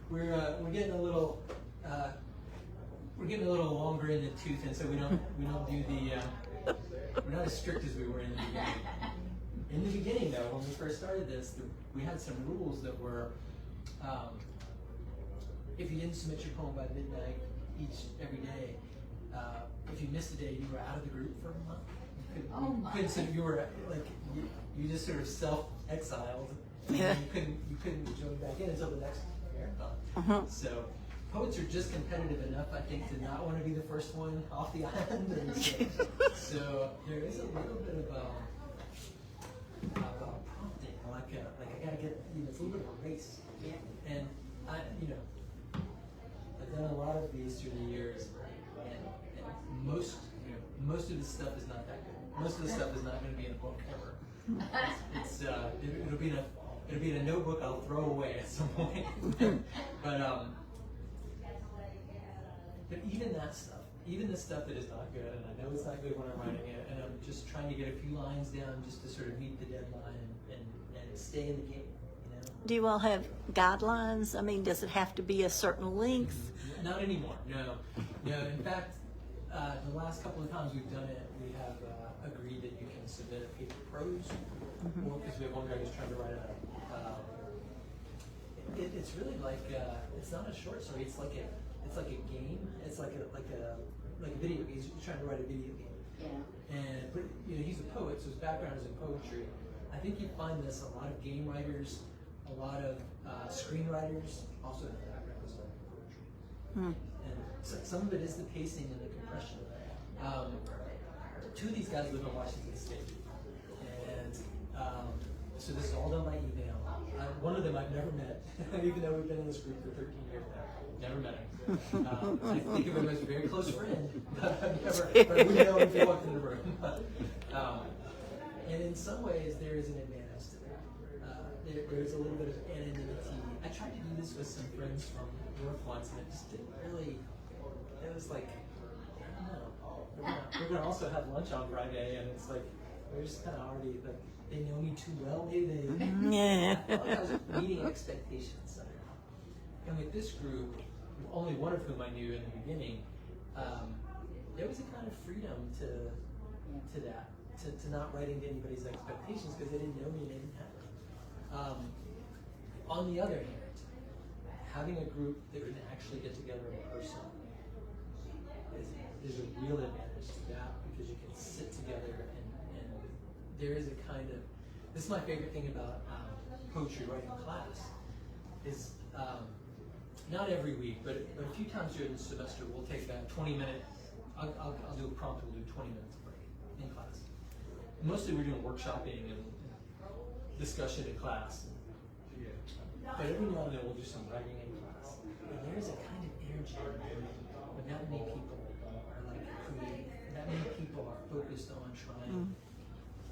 We're getting a little longer in the tooth, and so we don't do the we're not as strict as we were in the beginning. In the beginning, though, when we first started this, we had some rules that were, if you didn't submit your poem by midnight every day, if you missed a day, you were out of the group for a month. You were like you just sort of self-exiled. Yeah. You couldn't join back in until the next marathon. So poets are just competitive enough, I think, to not want to be the first one off the island. And so there is a little bit of prompting, like I gotta get, it's a little bit of a race. And I've done a lot of these through the years, and most of the stuff is not that good. Most of the stuff is not going to be in a book ever. It'll be in a notebook I'll throw away at some point. But even that stuff, even the stuff that is not good, and I know it's not good when I'm writing it, and I'm just trying to get a few lines down just to sort of meet the deadline and stay in the game. Do you all have guidelines? I mean, does it have to be a certain length? Not anymore. No. In fact, the last couple of times we've done it, we have agreed that you can submit a paper prose, or because we have one guy who's trying to write it's really like it's not a short story. It's like a game. It's like a video game. He's trying to write a video game. Yeah. But he's a poet, so his background is in poetry. I think you find this a lot of game writers, a lot of screenwriters also have backgrounds in poetry. And so some of it is the pacing and the compression. 2 of these guys live in Washington State, and so this is all done by email. One of them I've never met, even though we've been in this group for 13 years now. Never met him. I think of him as a very close friend, but I wouldn't know him if he walked in the room. And in some ways, there is an advantage to that. There is a little bit of anonymity. I tried to do this with some friends from work once, and it just didn't really. It was like, I don't know. We're gonna also have lunch on Friday, and it's like we're just kind of already like they know me too well. Maybe they. Yeah. I felt like I was meeting expectations somehow. And with this group, only one of whom I knew in the beginning, there was a kind of freedom to that. To not writing to anybody's expectations because they didn't know me and they didn't have it. On the other hand, having a group that can actually get together in person is a real advantage to that because you can sit together and there is a kind of, this is my favorite thing about poetry writing class is not every week, but a few times during the semester we'll take a 20-minute, I'll do a prompt, we'll do 20 minutes break in class. Mostly we're doing workshopping and discussion in class. But every now and then we'll do some writing in class. And there's a kind of energy when that many people are like creating, that many people are focused on trying.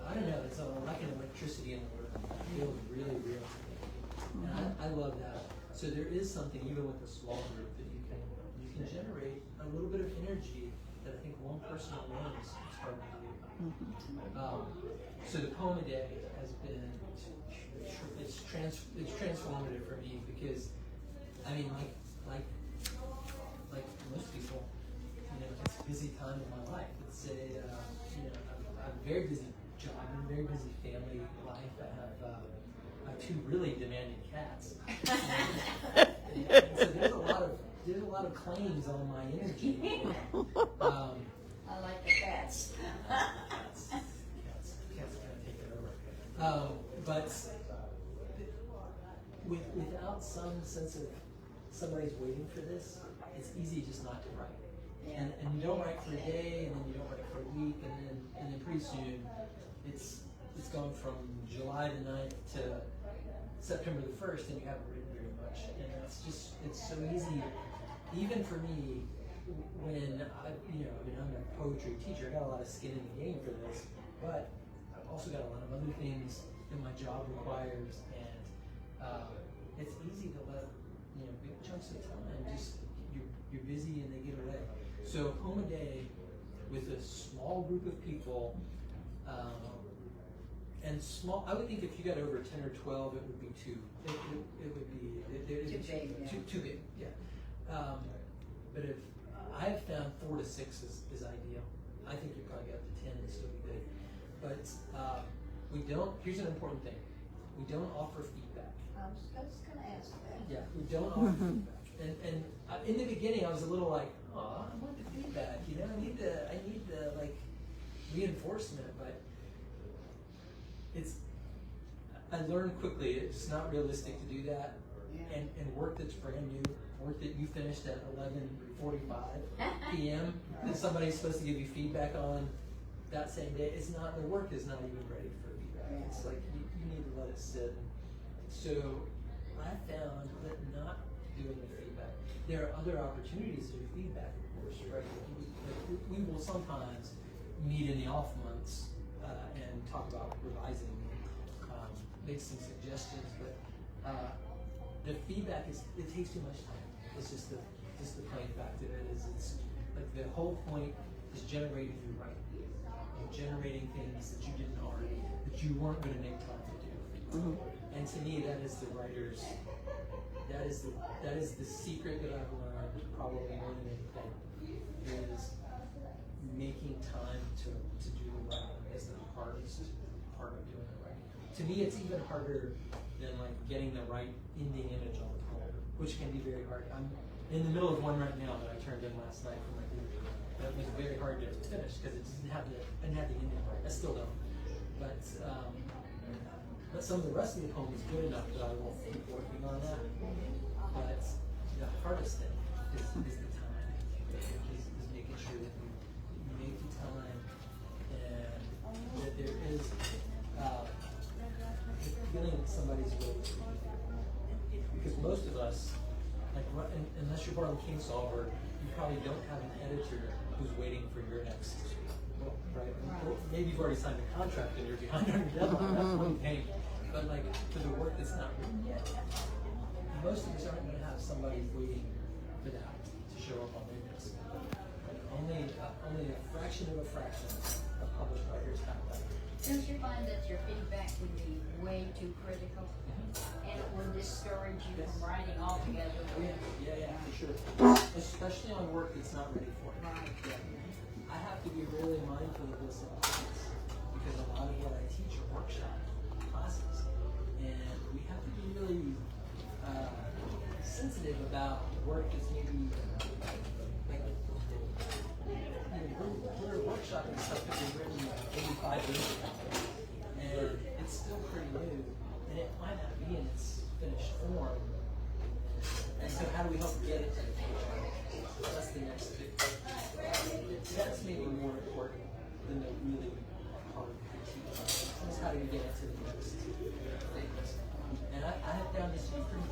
I don't know, it's like an electricity in the room. It feels really real to me. And I love that. So there is something, even with a small group, that you can generate a little bit of energy that I think one person alone is hard to do. So the Poem a Day has been, it's transformative for me because, I mean, like most people, it's a busy time in my life. It's a very busy job and very busy family life. I have two really demanding cats. And so there's a lot of claims on my energy. I like the cats. Cats kind of take it over. But without some sense of somebody's waiting for this, it's easy just not to write. And you don't write for a day, and then you don't write for a week, and then pretty soon it's going from July the 9th to September the 1st, and you haven't written very much. And it's so easy, even for me, when I'm a poetry teacher, I got a lot of skin in the game for this, but I've also got a lot of other things that my job requires, and it's easy to let big chunks of time just you're busy and they get away. So home a day with a small group of people, and small. I would think if you got over 10 or 12, it would be too. It would be too big. Yeah. But if I've found 4 to 6 is ideal. I think you probably get up to 10 and still be big. But we don't. Here's an important thing: we don't offer feedback. I was just gonna ask that. Yeah, we don't offer feedback. And in the beginning, I was a little like, oh, I want the feedback. I need the like reinforcement. But I learned quickly it's not realistic to do that. And work that's brand new, work that you finished at 11:45 p.m. that somebody's supposed to give you feedback on that same day. The work is not even ready for feedback. It's like you need to let it sit. So I found that not doing the feedback, there are other opportunities to do feedback, of course, right? We will sometimes meet in the off months and talk about revising, make some suggestions, but the feedback it takes too much time. It's just the plain fact of it is it's like the whole point is generating new writing. You're generating things that you didn't already, that you weren't going to make time to do. Mm-hmm. And to me, that is the writer's. That is the secret that I've learned probably more than anything is making time to do the writing is the hardest part of doing the writing. To me, it's even harder than like getting the right ending image on the poem, which can be very hard. I'm in the middle of one right now that I turned in last night for my group. That was very hard to finish because it didn't have the ending right. I still don't. But some of the rest of the poem is good enough that I won't keep working on that. But the hardest thing is the time. Is making sure that you make the time and that there is the feeling that somebody's waiting for you. Because most of us, unless you're born Kingsolver, you probably don't have an editor who's waiting for your next book, right? Or maybe you've already signed a contract and you're behind on your deadline. That's one thing. But like for the work that's not written yet, most of us aren't going to have somebody waiting for that to show up on their desk. Only a fraction of published writers have that. Don't you find that your feedback would be way too critical? And it would discourage you from writing altogether? Yeah, for sure. Especially on work that's not ready for it. Right. Yeah. I have to be really mindful of this in class because a lot of what I teach are workshop classes. And we have to be really sensitive about work that's maybe like we're workshopping stuff that was written 85 years ago. And it's still pretty new. And it might not be in its finished form. And so how do we help get it to the future? That's the next big thing. That's maybe more important than the really hard critique. Is how do we get it to the next things? And I have found this to be pretty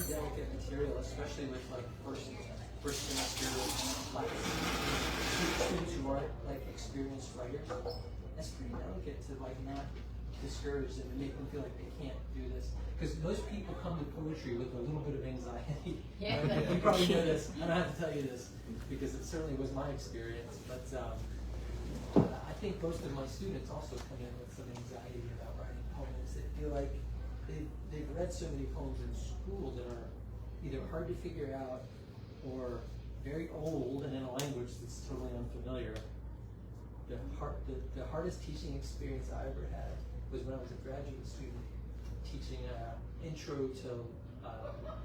delicate material, especially with like first semester classes. Students who aren't like experienced writers. That's pretty delicate to like not discourage them and make them feel like they can't do this. Because most people come to poetry with a little bit of anxiety. Yeah. You probably know this. I don't have to tell you this because it certainly was my experience. But I think most of my students also come in with some anxiety about writing poems. They feel like they've read so many poems in school that are either hard to figure out or very old and in a language that's totally unfamiliar. the hardest teaching experience I ever had was when I was a graduate student teaching intro to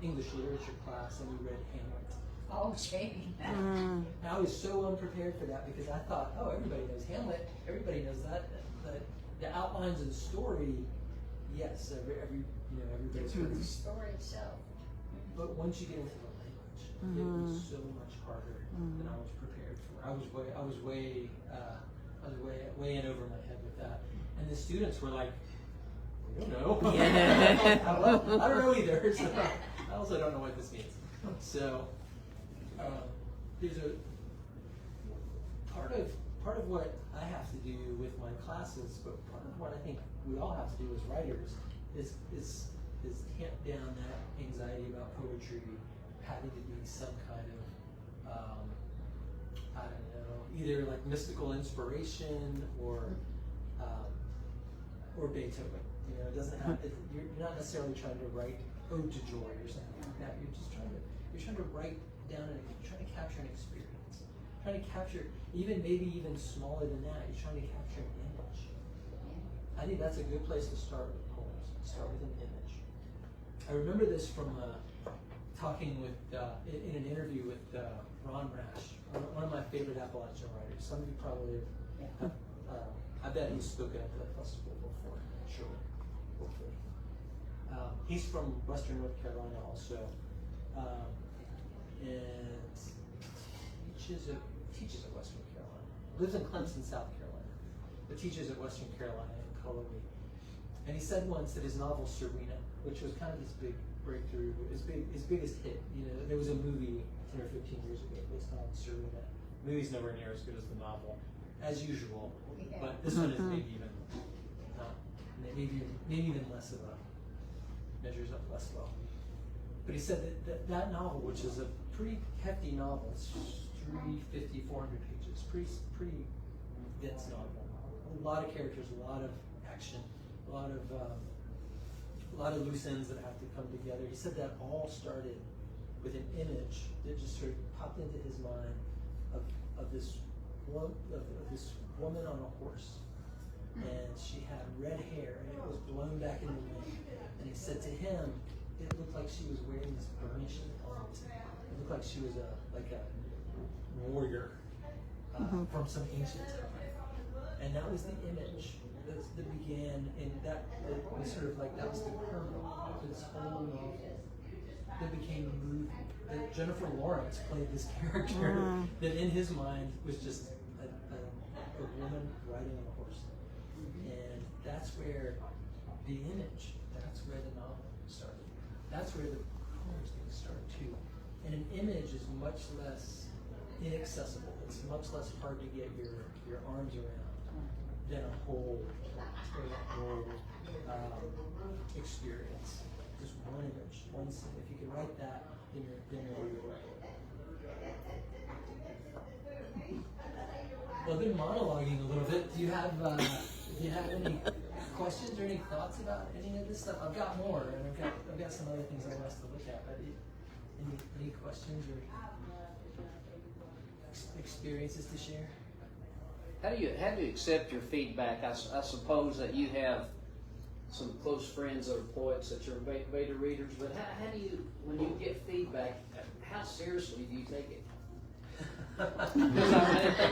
English literature class, and we read Hamlet. Oh, Jamie. And I was so unprepared for that because I thought, oh, everybody knows Hamlet. Everybody knows that. The outlines of the story, yes, everybody's heard The it. story itself. But once you get into the language, it was so much harder than I was prepared for. I was way in over my head with that, and the students were like, "We don't know." I don't know either. So I also don't know what this means. So there's a part of what I have to do with my classes, but part of what I think we all have to do as writers is tamp down that anxiety about poetry having to be some kind of I don't know, either like mystical inspiration or Beethoven. You know, it doesn't have. You're not necessarily trying to write ode to joy or something like that. You're just trying to write down and trying to capture an experience. Trying to capture maybe even smaller than that. You're trying to capture an image. I think that's a good place to start with poems. Start with an image. I remember this from talking with in an interview with Ron Rash, one of my favorite Appalachian writers. Some of you probably have. I bet he's spoken at the festival before. Sure, hopefully. He's from Western North Carolina also, and teaches at Western Carolina. Lives in Clemson, South Carolina, but teaches at Western Carolina in Cullowhee. And he said once that his novel Serena, which was kind of his big breakthrough, his biggest hit. You know, there was a movie 10 or 15 years ago based on Serena. The movie's nowhere near as good as the novel, as usual. But this one is maybe even less of a measures up less well. But he said that novel, which is a pretty hefty novel, it's 350, 400 pages, pretty dense novel. A lot of characters, a lot of action, a lot of loose ends that have to come together. He said that all started with an image that just sort of popped into his mind of this woman on a horse, and she had red hair and it was blown back in the wind. And he said to him, it looked like she was wearing this burnished helmet. It looked like she was a warrior from some ancient time. And that was the image that began, and that was sort of like, that was the kernel of this whole novel that became a movie. That Jennifer Lawrence played this character that in his mind was just a woman riding on a horse. And that's where the image, that's where the novel started. That's where the poems started too. And an image is much less inaccessible. It's much less hard to get your arms around than a whole experience. Just one image, one scene. If you can write that, then you're right. Well, I've been monologuing a little bit. Do you have any questions or any thoughts about any of this stuff? I've got more, and I've got some other things I want us to look at. But any questions or experiences to share? How do you accept your feedback? I suppose that you have some close friends that are poets that you're beta readers, but how do you, when you get feedback, how seriously do you take it?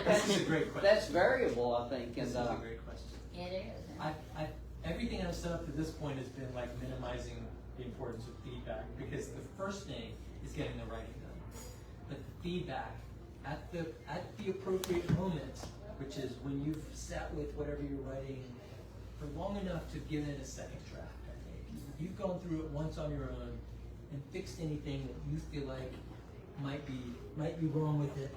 This is a great question. That's variable, I think. This is a great question. It is. Everything I've said up to this point has been like minimizing the importance of feedback, because the first thing is getting the writing done. But the feedback at the appropriate moment, which is when you've sat with whatever you're writing for long enough to give it a second draft, I think. You've gone through it once on your own and fixed anything that you feel like might be wrong with it.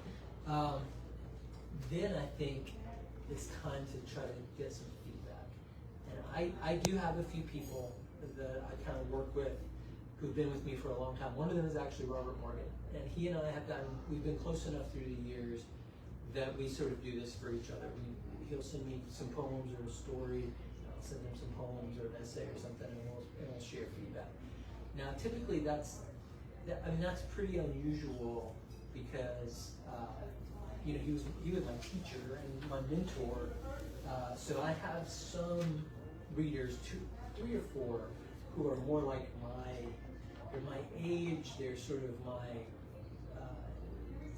Then I think it's time to try to get some feedback. And I do have a few people that I kind of work with who've been with me for a long time. One of them is actually Robert Morgan, and he and I we've been close enough through the years that we sort of do this for each other. He'll send me some poems or a story, I'll send him some poems or an essay or something, and we'll share feedback. Now, typically that's pretty unusual, because you know, he was my teacher and my mentor. So I have some readers, 3 or 4, who are more like they're my age. They're sort of my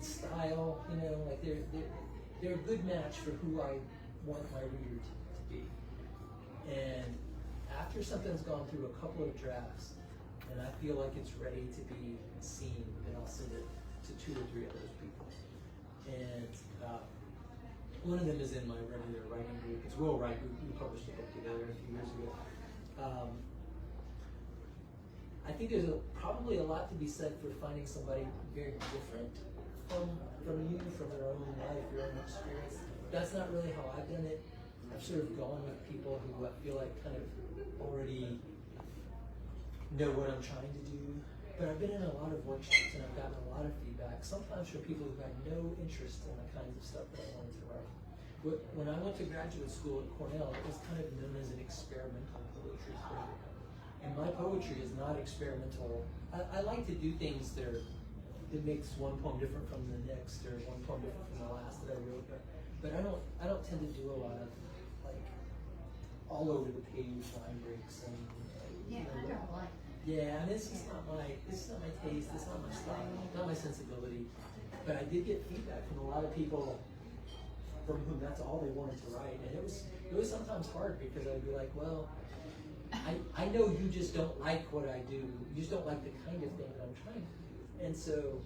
style. You know, like they're a good match for who I want my reader to be. And after something's gone through a couple of drafts, and I feel like it's ready to be seen, then I'll send it to 2 or 3 of those people. And one of them is in my regular writing group. It's Will Wright. We published a book together a few years ago. I think there's probably a lot to be said for finding somebody very different from you, from their own life, your own experience. That's not really how I've done it. I've sort of gone with people who I feel like kind of already know what I'm trying to do. But I've been in a lot of workshops and I've gotten a lot of feedback, sometimes from people who had no interest in the kinds of stuff that I wanted to write. When I went to graduate school at Cornell, it was kind of known as an experimental poetry school. And my poetry is not experimental. I like to do things that makes one poem different from the next, or one poem different from the last that I wrote. But I don't tend to do a lot of like all over the page line breaks and Yeah, I don't like. yeah, and this is not my taste, this is not my style, not my sensibility. But I did get feedback from a lot of people from whom that's all they wanted to write, and it was sometimes hard because I'd be like, well, I know you just don't like what I do. You just don't like the kind of thing that I'm trying to do. And so,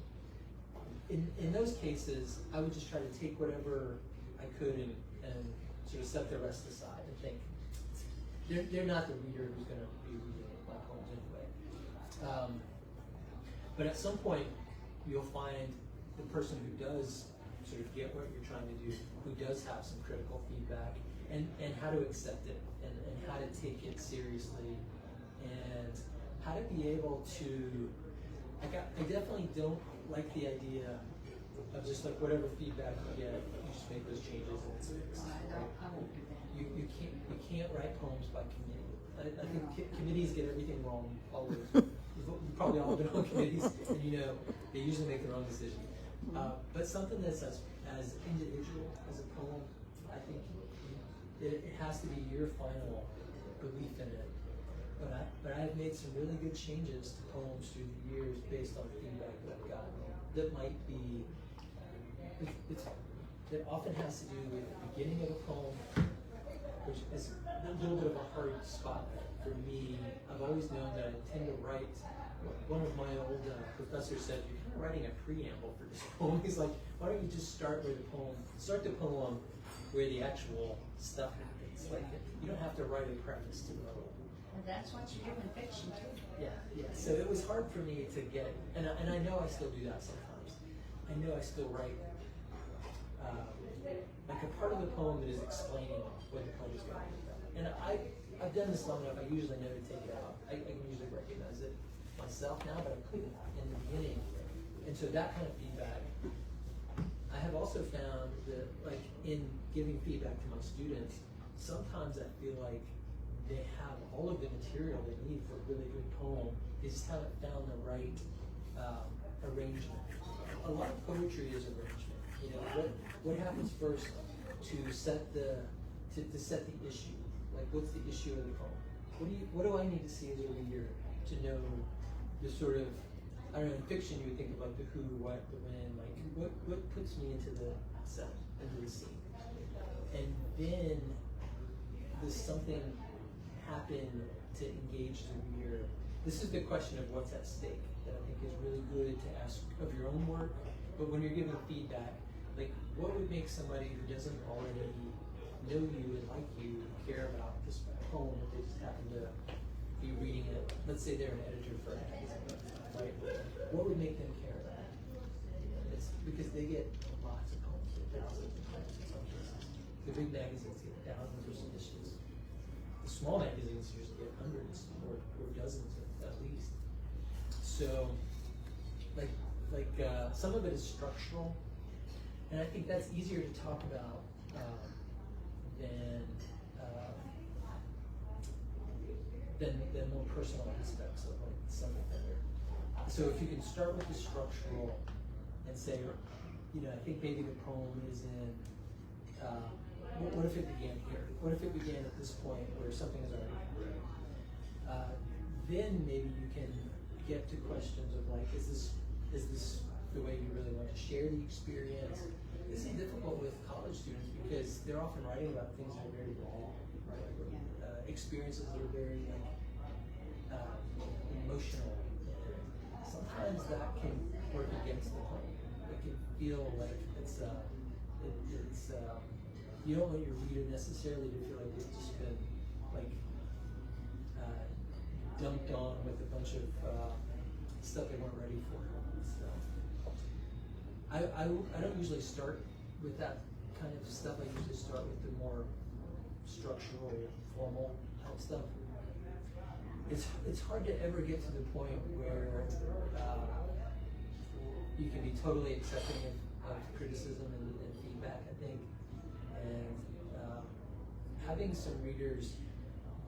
in those cases, I would just try to take whatever I could and sort of set the rest aside and think they're not the reader who's going to be reading my poems anyway. But at some point, you'll find the person who does sort of get what you're trying to do, who does have some critical feedback, and how to accept it, and how to take it seriously, and how to be able to, I definitely don't like the idea of just like whatever feedback you get, you just make those changes and it's fixed. I won't do that. You can't write poems by committee. I think committees get everything wrong always. You've probably all been on committees, and you know they usually make the wrong decision. But something that's as individual as a poem, I think it has to be your final belief in it. But I've made some really good changes to poems through the years based on feedback that I've gotten. That might be, that often has to do with the beginning of a poem, which is a little bit of a hard spot for me. I've always known that I tend to write. One of my old professors said, "You're kind of writing a preamble for this poem." He's like, "Why don't you just start the poem where the actual stuff happens? Like, you don't have to write a preface to the poem." And that's what you do in fiction too. Yeah. So it was hard for me to get, and I know I still do that sometimes. I know I still write like a part of the poem that is explaining what the poem is going to be about. And I've done this long enough. I usually know to take it out. I can usually recognize it myself now, but I couldn't in the beginning. And so that kind of feedback. I have also found that, like, in giving feedback to my students, sometimes I feel like they have all of the material they need for a really good poem. They just haven't found the right arrangement. A lot of poetry is arrangement. You know, what happens first to set the issue? Like, what's the issue of the poem? What do I need to see as a reader to know the sort of, I don't know, in fiction you would think about the who, what, the when, like what puts me into the set, into the scene. And then does something happen to engage the reader? This is the question of what's at stake that I think is really good to ask of your own work, but when you're giving feedback, like what would make somebody who doesn't already know you and like you care about this poem if they just happen to be reading it? Let's say they're an editor for a magazine, right? What would make them care about it? It's because they get lots of poems, thousands of poems in some cases. The big magazines get thousands of submissions. The small magazines usually get hundreds or dozens at least. So, some of it is structural, and I think that's easier to talk about than more personal aspects of like something better. So if you can start with the structural and say, I think maybe the poem is in, what if it began here? What if it began at this point where something is already happened? Then maybe you can get to questions of like, is this the way you really want to share the experience? This is difficult with college students because they're often writing about things that are very raw, right? Experiences that are very emotional. Sometimes that can work against the poem. It can feel like you don't want your reader necessarily to feel like it's just been like dumped on with a bunch of stuff they weren't ready for. So I don't usually start with that kind of stuff. I usually start with the more structural, formal type stuff. It's hard to ever get to the point where you can be totally accepting of criticism and feedback, I think. And having some readers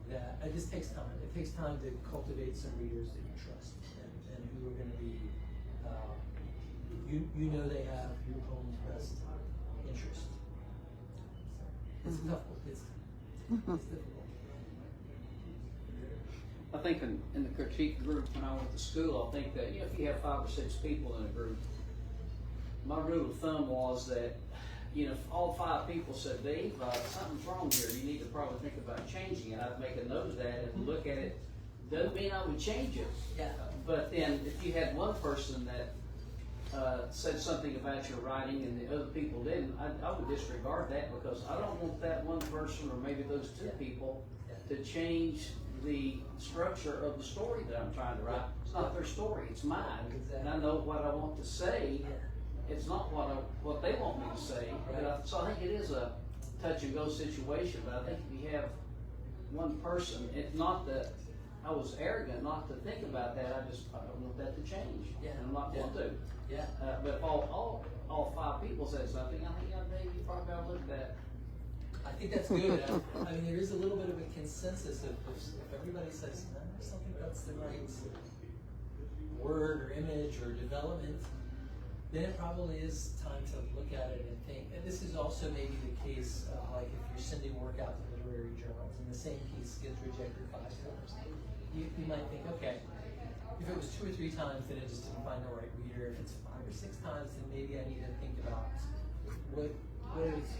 that, it just takes time. It takes time to cultivate some readers that you trust and who are going to be, you know they have your poem's best interest. It's tough. It's difficult. I think in the critique group when I went to school, I think that if you have 5 or 6 people in a group, my rule of thumb was that if all 5 people said, Dave, something's wrong here, you need to probably think about changing it. I'd make a note of that and look at it. Doesn't mean I would change it. Yeah. But then if you had one person that said something about your writing and the other people didn't, I would disregard that because I don't want that one person or maybe those 2 people to change the structure of the story that I'm trying to write. It's not their story, it's mine. Exactly. And I know what I want to say. It's not what they want me to say. So I think it is a touch and go situation, but I think if you have one person, it's not that I was arrogant not to think about that, I don't want that to change. And I'm not going to. Yeah. But if all 5 people said something, I think Dave, you probably ought to look at that. I think that's good. I mean, there is a little bit of a consensus if everybody says something that's the right word or image or development, then it probably is time to look at it and think. And this is also maybe the case, like if you're sending work out to literary journals and the same piece gets rejected 5 times, you might think, okay, if it was 2 or 3 times, then it just didn't find the right reader. If it's 5 or 6 times, then maybe I need to think about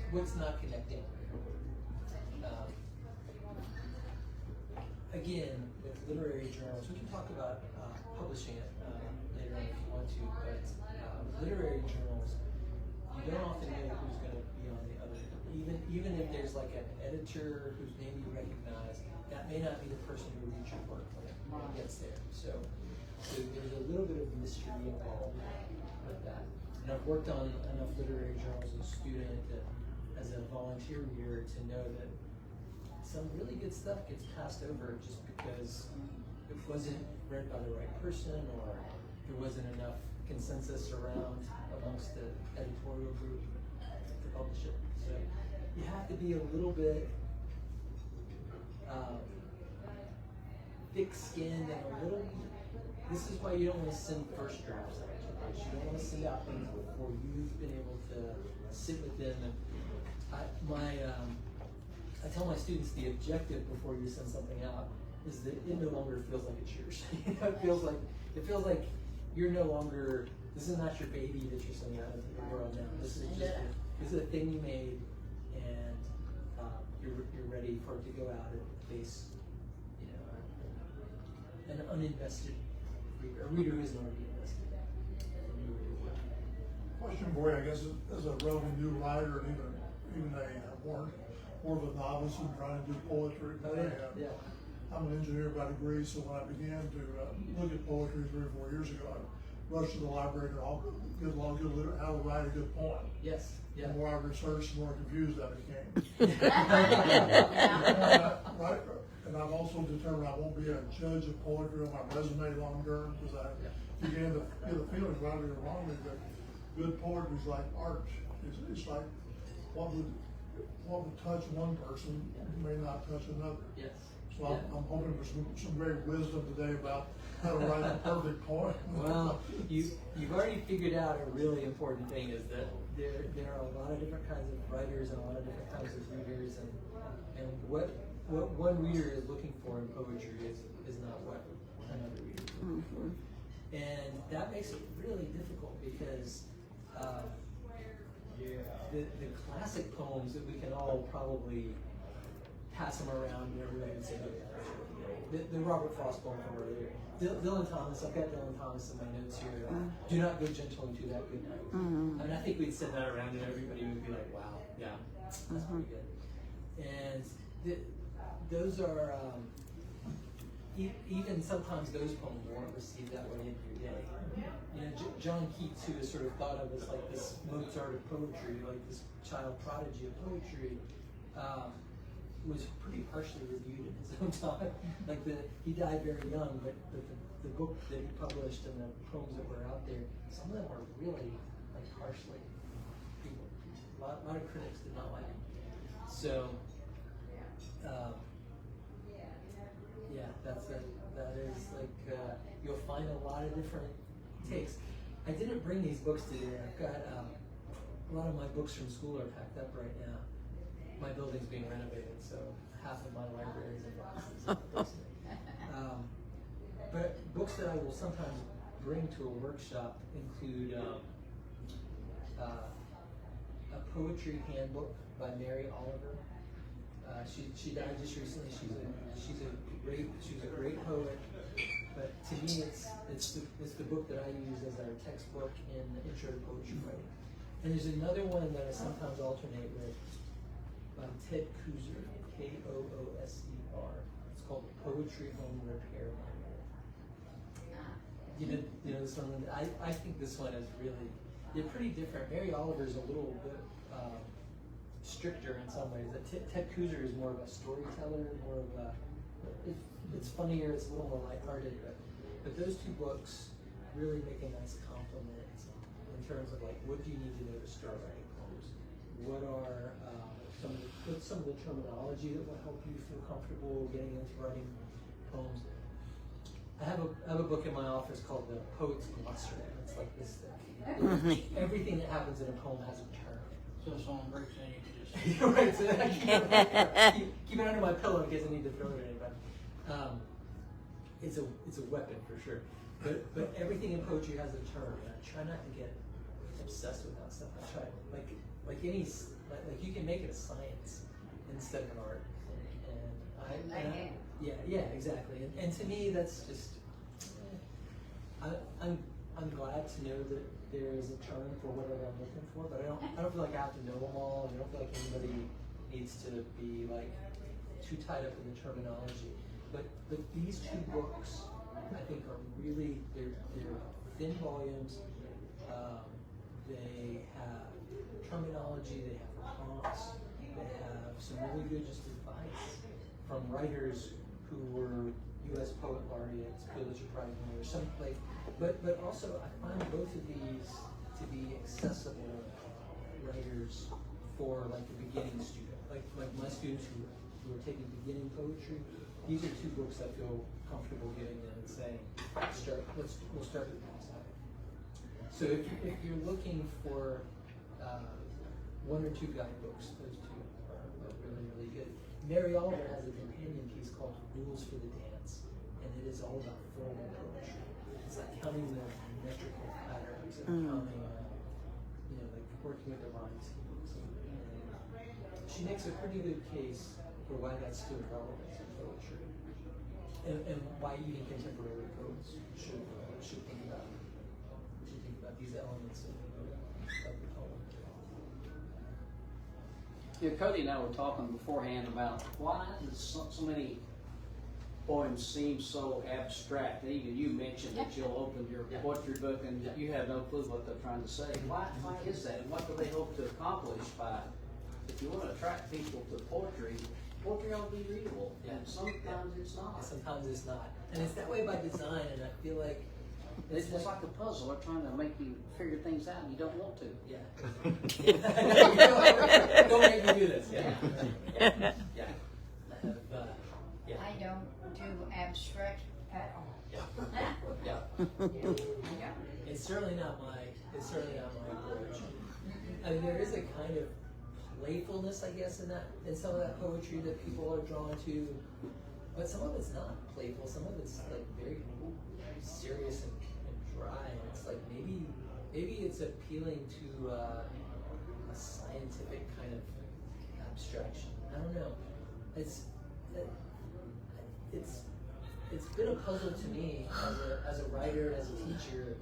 what's not connecting. Again, with literary journals, we can talk about publishing it later on if you want to, but literary journals, you don't often know who's going to be on the other end. Even if there's like an editor whose name you recognize, that may not be the person who reads your work when it gets there. So there's a little bit of mystery involved with that. And I've worked on enough literary journals as a student and as a volunteer reader to know that some really good stuff gets passed over just because it wasn't read by the right person or there wasn't enough consensus around amongst the editorial group to publish it. So you have to be a little bit thick-skinned and a little. This is why you don't want to send first drafts out too much. You don't want to send out things before you've been able to sit with them. And I tell my students the objective before you send something out is that it no longer feels like it's yours. It feels like you're no longer. This is not your baby that you're sending out into the world now. This is just this is a thing you made, and you're ready for it to go out and face, an uninvested reader, a reader who isn't already invested. Question for you, I guess, as a relatively new writer, and even a more of a novice in trying to do poetry. I'm an engineer by degree, so when I began to look at poetry 3 or 4 years ago, I rushed to the library to how to write a good poem. Yes. Yeah. The more I researched, the more confused I became. Right? And I've also determined I won't be a judge of poetry on my resume long term because I began to get a feeling, rightly or wrongly, that good poetry is like art. It's like what would touch one person may not touch another. Yes. So I'm hoping for some great wisdom today about how to write a perfect poem. Well, you've already figured out a really important thing is that there are a lot of different kinds of writers and a lot of different kinds of readers, and what one reader is looking for in poetry is not what another reader is looking for. And that makes it really difficult because the classic poems that we can all probably pass them around and everybody would say, the Robert Frost poem from earlier. Dylan Thomas, I've got Dylan Thomas in my notes here. Do not go gentle into that good night. I mean, I think we'd said that around and everybody would be like, wow, yeah, that's pretty good. And those are, even sometimes those poems weren't received that way in your day. You know, John Keats, who is sort of thought of as like this Mozart of poetry, like this child prodigy of poetry, was pretty harshly reviewed in his own time. Like he died very young, but the book that he published and the poems that were out there, some of them were really like harshly. A lot of critics did not like him. So, yeah, that is like you'll find a lot of different takes. I didn't bring these books today. I've got a lot of my books from school are packed up right now. My building's being renovated, so half of my library is in boxes in the basement. But books that I will sometimes bring to a workshop include a poetry handbook by Mary Oliver. She died just recently. She's a great poet. But to me, it's the book that I use as our textbook in intro to poetry writing. And there's another one that I sometimes alternate with. Ted Kooser, Kooser. It's called Poetry Home Repair Manual. You know this one? I think this one is really, they're pretty different. Mary Oliver is a little bit stricter in some ways. Ted Kooser is more of a storyteller, more of a, it's funnier, it's a little more lighthearted. But those two books really make a nice complement in terms of like, what do you need to know to start writing poems? What are some of the terminology that will help you feel comfortable getting into writing poems? I have a book in my office called The Poet's Glossary. It's like this thing. Everything that happens in a poem has a term. So if someone breaks in, you can just... Right, so I keep it under my pillow in case I need to throw it at anybody. It's a weapon for sure. But everything in poetry has a term, and I try not to get obsessed with that stuff. I try like you can make it a science instead of an art. And yeah, exactly. And to me, that's just I'm glad to know that there is a term for whatever I'm looking for, but I don't feel like I have to know them all. I don't feel like anybody needs to be like too tied up in the terminology. But these two books, I think, are really they're thin volumes. They have terminology. They have prompts. They have some really good just advice from writers who were U.S. Poet Laureates, Pulitzer Prize winners, but also I find both of these to be accessible writers for like the beginning student, like my students who are taking beginning poetry. These are two books I feel comfortable giving them and saying, we'll start with this. So if you're looking for one or two guidebooks, those two are really, really good. Mary Oliver has a companion piece called Rules for the Dance, and it is all about formal poetry. It's like counting the metrical patterns and counting, like working with the rhyme schemes. And she makes a pretty good case for why that's still relevant in poetry, and why even contemporary poets should think about these elements of the poem. Yeah, Cody and I were talking beforehand about why does so many poems seem so abstract. And even you mentioned that you'll open your poetry book and you have no clue what they're trying to say. Why is that? And what do they hope to accomplish by, if you want to attract people to poetry ought to be readable. And sometimes it's not. Sometimes it's not. And it's that way by design, and I feel like it's just like a puzzle. They're trying to make you figure things out and you don't want to. Yeah. Don't make me do this. Yeah. I don't abstract at all. Yeah. Yeah. It's certainly not my approach. I mean, there is a kind of playfulness, I guess, in some of that poetry that people are drawn to, but some of it's not playful. Some of it's like very serious and dry. And it's like maybe it's appealing to a scientific kind of abstraction. I don't know. It's been a puzzle to me as a writer, as a teacher.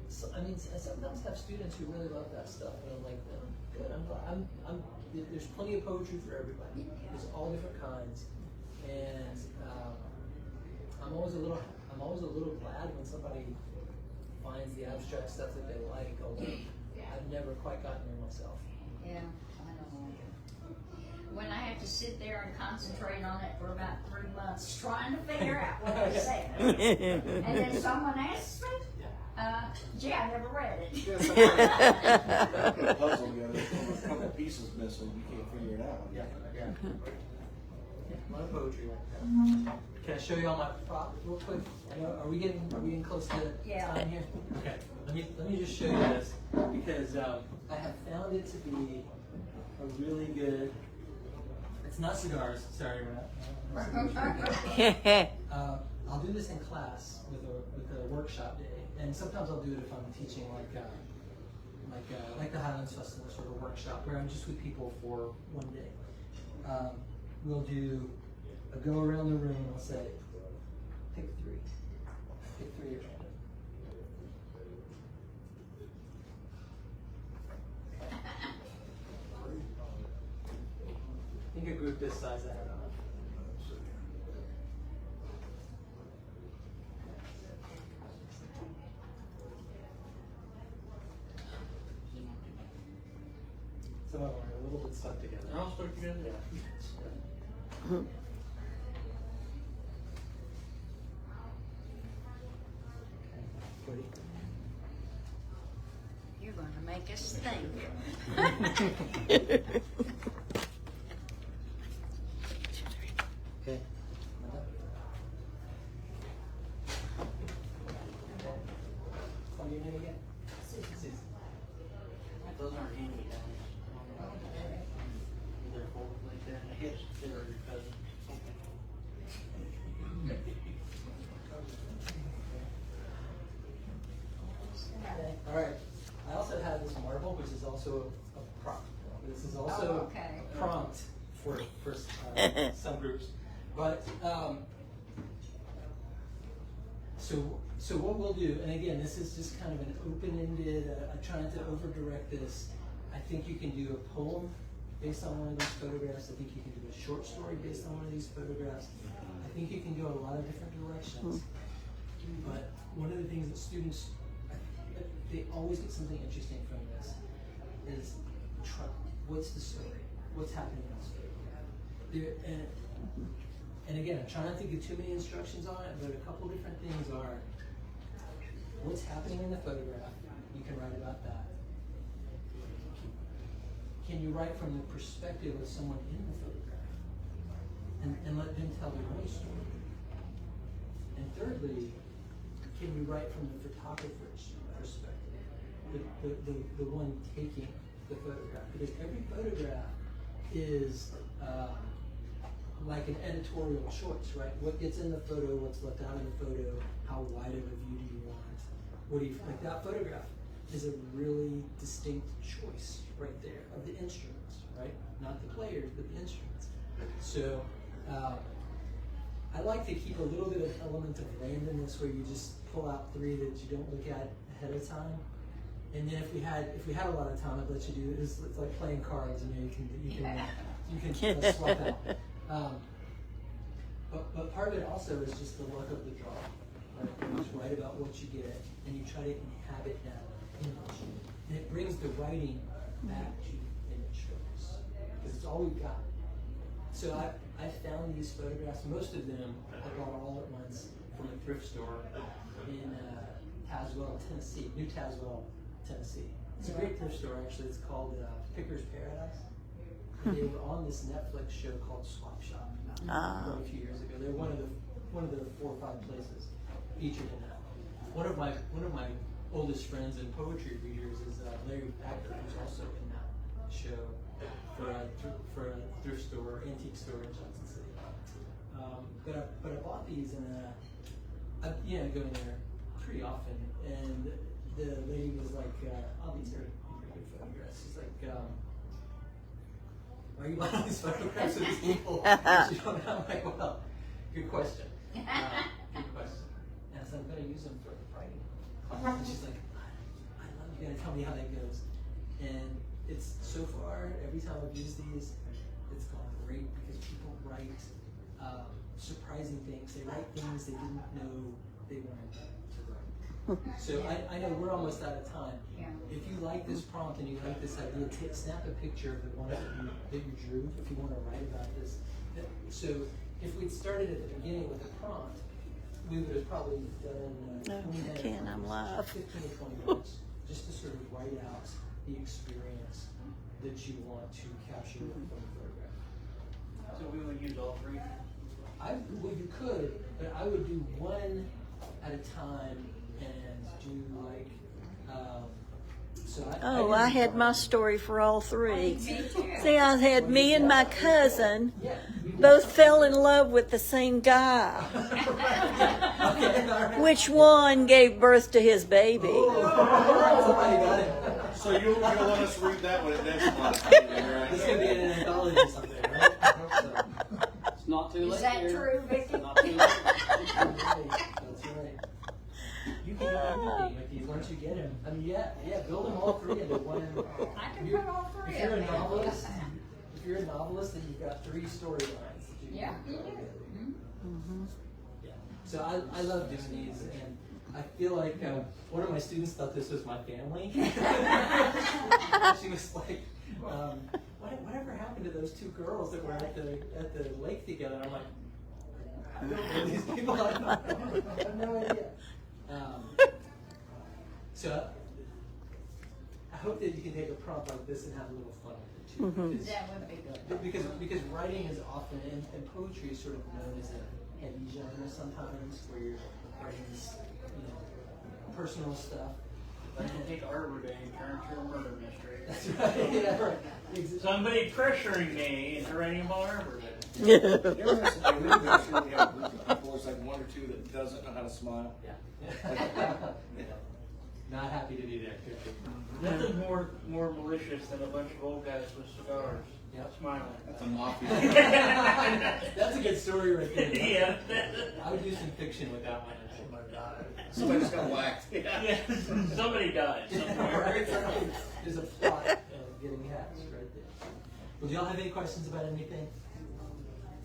So, I mean, I sometimes have students who really love that stuff, and I'm like, oh, good. There's plenty of poetry for everybody. There's all different kinds, and I'm always a little glad when somebody finds the abstract stuff that they like. Although I've never quite gotten there myself. Yeah, I know. When I have to sit there and concentrate on it for about 3 months trying to figure out what I said, and then someone asks me, gee, I never read it. Put a puzzle together, a couple pieces missing, you can't figure it out. Yeah. A lot of poetry like that. Can I show you all my prop real quick? Are we getting close to time here? Okay. Let me just show you this because I have found it to be a really good. It's not cigars. Sorry, we're not. I'll do this in class with a workshop day, and sometimes I'll do it if I'm teaching like the Highlands Festival sort of workshop where I'm just with people for one day. We'll do a go around the room and I'll say, pick three at random. I think a group this size I have enough. Some of them are a little bit stuck together. All stuck together? Yeah. You're going to make us think. Okay. What's your name again? Susan. Those aren't handy downs. They're folded like that. I guess they're your cousin. All right. I also have this marble, which is also a prompt. This is also a prompt for some groups. But so what we'll do, and again, this is just kind of an open-ended. I'm trying to over-direct this. I think you can do a poem based on one of these photographs. I think you can do a short story based on one of these photographs. I think you can go a lot of different directions. But one of the things that students, they always get something interesting from this is what's the story? What's happening in the story? And again, I'm trying not to give too many instructions on it, but a couple different things are what's happening in the photograph. You can write about that. Can you write from the perspective of someone in the photograph and let them tell their own story? And thirdly, can you write from the photographer's perspective, the one taking the photograph? Because every photograph is like an editorial choice, right? What gets in the photo, what's left out of the photo, how wide of a view do you want? What do you like? That photograph is a really distinct choice right there of the instruments, right? Not the players, but the instruments. So I like to keep a little bit of element of randomness where you just pull out three that you don't look at ahead of time. And then if we had a lot of time, I'd let you do it. It's like playing cards. You can swap out. But part of it also is just the look of the draw. Right? You just write about what you get, and you try to inhabit that image. And it brings the writing back to image focus because it's all we've got. So I found these photographs. Most of them I bought all at once from a thrift store in Tazewell, Tennessee, New Tazewell, Tennessee. It's a great thrift store actually. It's called Picker's Paradise. And they were on this Netflix show called Swap Shop quite a few years ago. They're one of the one of the 4 or 5 places featured in that. One of my oldest friends and poetry readers is Larry Packer, who's also in that show for a thrift store, antique store in Johnson City. But I bought these and I go in there pretty often, and the lady was like, "Oh, these are good photographs." She's like, "Why are you buying these photographs of these people?" She don't know. I'm like, "Well, good question. Good question." And I said, "I'm going to use them for writing." And she's like, "I love you. Got to tell me how that goes." And it's so far, every time I've used these, it's gone great because people write surprising things. They write things they didn't know they wanted to write. So I know we're almost out of time. Yeah. If you like this prompt and you like this idea, snap a picture of the one that you drew if you want to write about this. So if we'd started at the beginning with the prompt, we would have probably done 20 minutes, Ken, I'm live. 15 to 20 minutes just to sort of write out the experience that you want to capture from the photograph. So we would use all 3? Well, you could, but I would do one at a time and do like, I had my story for all 3. Me too. See, I had me and my cousin both fell in love with the same guy. Which one gave birth to his baby? Somebody got it. So you'll let us read that one at next month, right? This is going to be an anthology or something, right? I hope so. It's not too late. Is that dear. true, Vicki? Not too late. That's right. You can do anything with these once you get them. I mean, yeah, build them all 3 into one. I can put all 3 If of you're a them. novelist, then you've got 3 storylines. Yeah, you do. Yeah. So I love doing these, and I feel like one of my students thought this was my family. She was like, whatever happened to those 2 girls that were at the lake together? And I'm like, I don't know these people. I have no idea. So I hope that you can take a prompt like this and have a little fun with it too. That would be good. Because writing is often, and poetry is sort of known as a heavy genre sometimes, where you're writing this, personal stuff. But you take Arbor Day and turn it into a murder mystery. That's right. Yeah, right. Somebody pressuring me into writing about Arbor Day. You ever have some we have a group of people, it's like 1 or 2 that doesn't know how to smile? Yeah. Not happy to be there. Nothing more malicious than a bunch of old guys with cigars. Yep. Smiling. That's a mafia. That's a good story right there. Yeah. I would do some fiction with that one. Oh my God. Somebody just got whacked. Yeah. Somebody died somewhere. Right. There's a plot getting hatched right there. Well, do y'all have any questions about anything?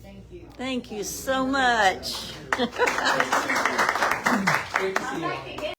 Thank you. Thank you so much. Great to see you.